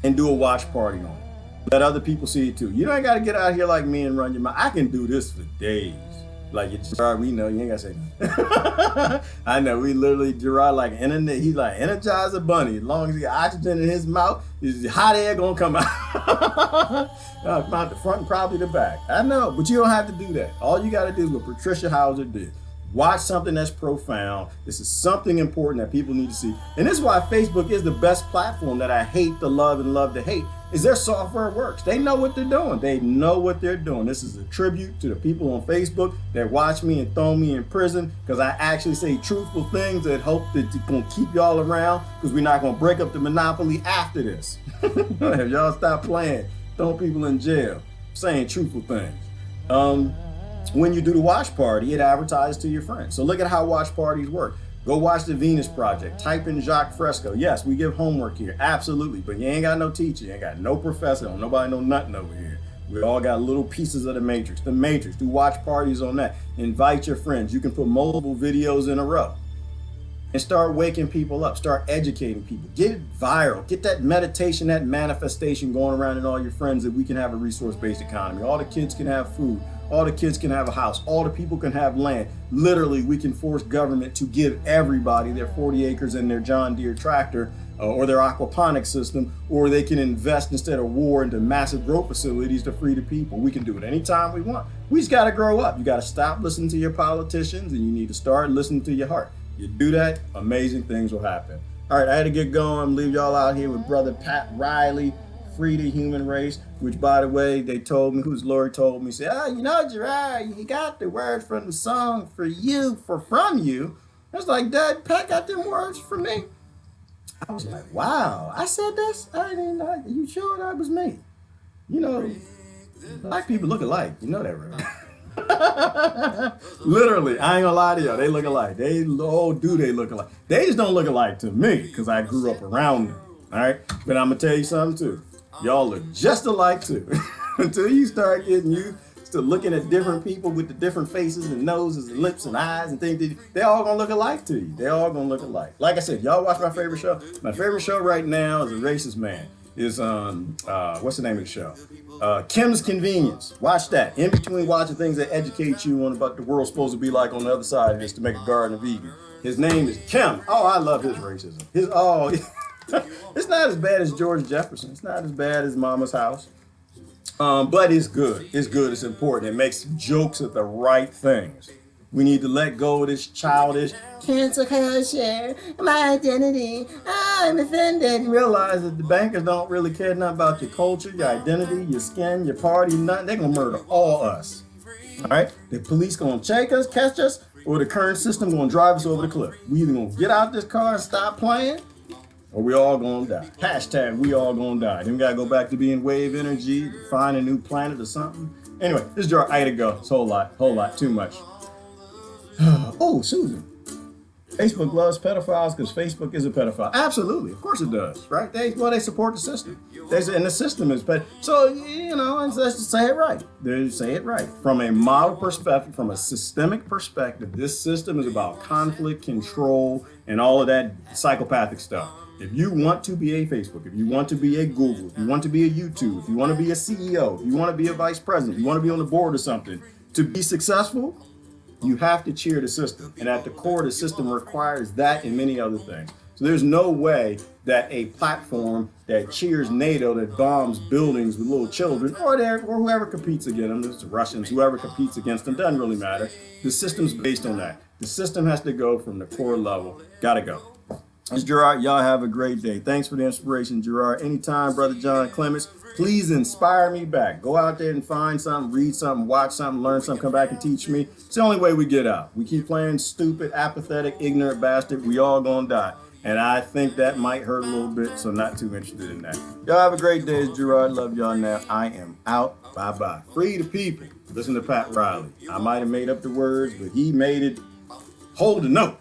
and do a watch party on it. Let other people see it too. You don't got to get out here like me and run your mouth. I can do this for days. Like, Gerard, we know you ain't got to say nothing. I know, we literally, Gerard, like, he's like Energizer Bunny. As long as he got oxygen in his mouth, hot air gonna come out. Come out the front and probably the back. I know, but you don't have to do that. All you got to do is what Patricia Hauser did. Watch something that's profound. This is something important that people need to see. And this is why Facebook is the best platform that I hate to love and love to hate. is their software works. They know what they're doing. They know what they're doing. This is a tribute to the people on Facebook that watch me and throw me in prison because I actually say truthful things that hope that it's going to keep y'all around because we're not going to break up the monopoly after this. If y'all stop playing, throwing people in jail, saying truthful things. When you do the watch party, it advertises to your friends. So look at how watch parties work. Go watch the Venus Project. Type in Jacques Fresco. Yes, we give homework here. Absolutely. But you ain't got no teacher. You ain't got no professor. Don't nobody know nothing over here. We all got little pieces of the Matrix. The Matrix. Do watch parties on that. Invite your friends. You can put multiple videos in a row. And start waking people up. Start educating people. Get it viral. Get that meditation, that manifestation going around in all your friends that we can have a resource-based economy. All the kids can have food. All the kids can have a house. All the people can have land. Literally, we can force government to give everybody their 40 acres and their John Deere tractor or their aquaponics system, or they can invest instead of war into massive growth facilities to free the people. We can do it anytime we want. We just got to grow up. You got to stop listening to your politicians and you need to start listening to your heart. You do that, amazing things will happen. All right, I had to get going. Leave y'all out here with Brother Pat Riley, Free the Human Race, which, by the way, they told me, Lori told me, said, you know, Gerard, you got the word from the song for you, from you. I was like, Dad, Pat got them words for me. I was like, wow, I said this? I didn't know. Are you sure that was me? You know, black people look alike. You know that, right? Literally, I ain't gonna lie to y'all. They look alike. They look alike. They just don't look alike to me because I grew up around them. All right, but I'm gonna tell you something too. Y'all look just alike too. Until you start getting used to looking at different people with the different faces and noses and lips and eyes and things, they all gonna look alike to you. They all gonna look alike. Like I said, y'all watch my favorite show. My favorite show right now is A Racist Man. Is what's the name of the show? Kim's Convenience. Watch that. In between watching things that educate you on what the world's supposed to be like on the other side of this to make a garden of Eden. His name is Kim. Oh, I love his racism. It's not as bad as George Jefferson. It's not as bad as Mama's House. But it's good. It's good. It's important. It makes jokes at the right things. We need to let go of this childish cancel culture, my identity. I'm offended. Realize that the bankers don't really care nothing about your culture, your identity, your skin, your party, nothing. They're gonna murder all us. All right? The police gonna check us, catch us, or the current system gonna drive us over the cliff. We either gonna get out this car and stop playing, or we all gonna die. Hashtag we all gonna die. Then we gotta go back to being wave energy, find a new planet or something. Anyway, this is Jar. I gotta go. It's a whole lot, too much. Oh, Susan. Facebook loves pedophiles because Facebook is a pedophile. Absolutely, of course it does, right? They support the system. And the system is so let's just say it right. They say it right. From a model perspective, from a systemic perspective, this system is about conflict, control, and all of that psychopathic stuff. If you want to be a Facebook, if you want to be a Google, if you want to be a YouTube, if you want to be a CEO, if you want to be a vice president, if you want to be on the board or something, to be successful, you have to cheer the system. And at the core, the system requires that and many other things. So there's no way that a platform that cheers NATO, that bombs buildings with little children, or whoever competes against them, it's the Russians, whoever competes against them, doesn't really matter. The system's based on that. The system has to go from the core level. Gotta go. It's Gerard. Y'all have a great day. Thanks for the inspiration, Gerard. Anytime, Brother John Clements, please inspire me back. Go out there and find something, read something, watch something, learn something, come back and teach me. It's the only way we get out. We keep playing stupid, apathetic, ignorant bastard. We all gonna die. And I think that might hurt a little bit, so not too interested in that. Y'all have a great day. It's Gerard. Love y'all now. I am out. Bye-bye. Free the people. Listen to Pat Riley. I might have made up the words, but he made it. Hold the note.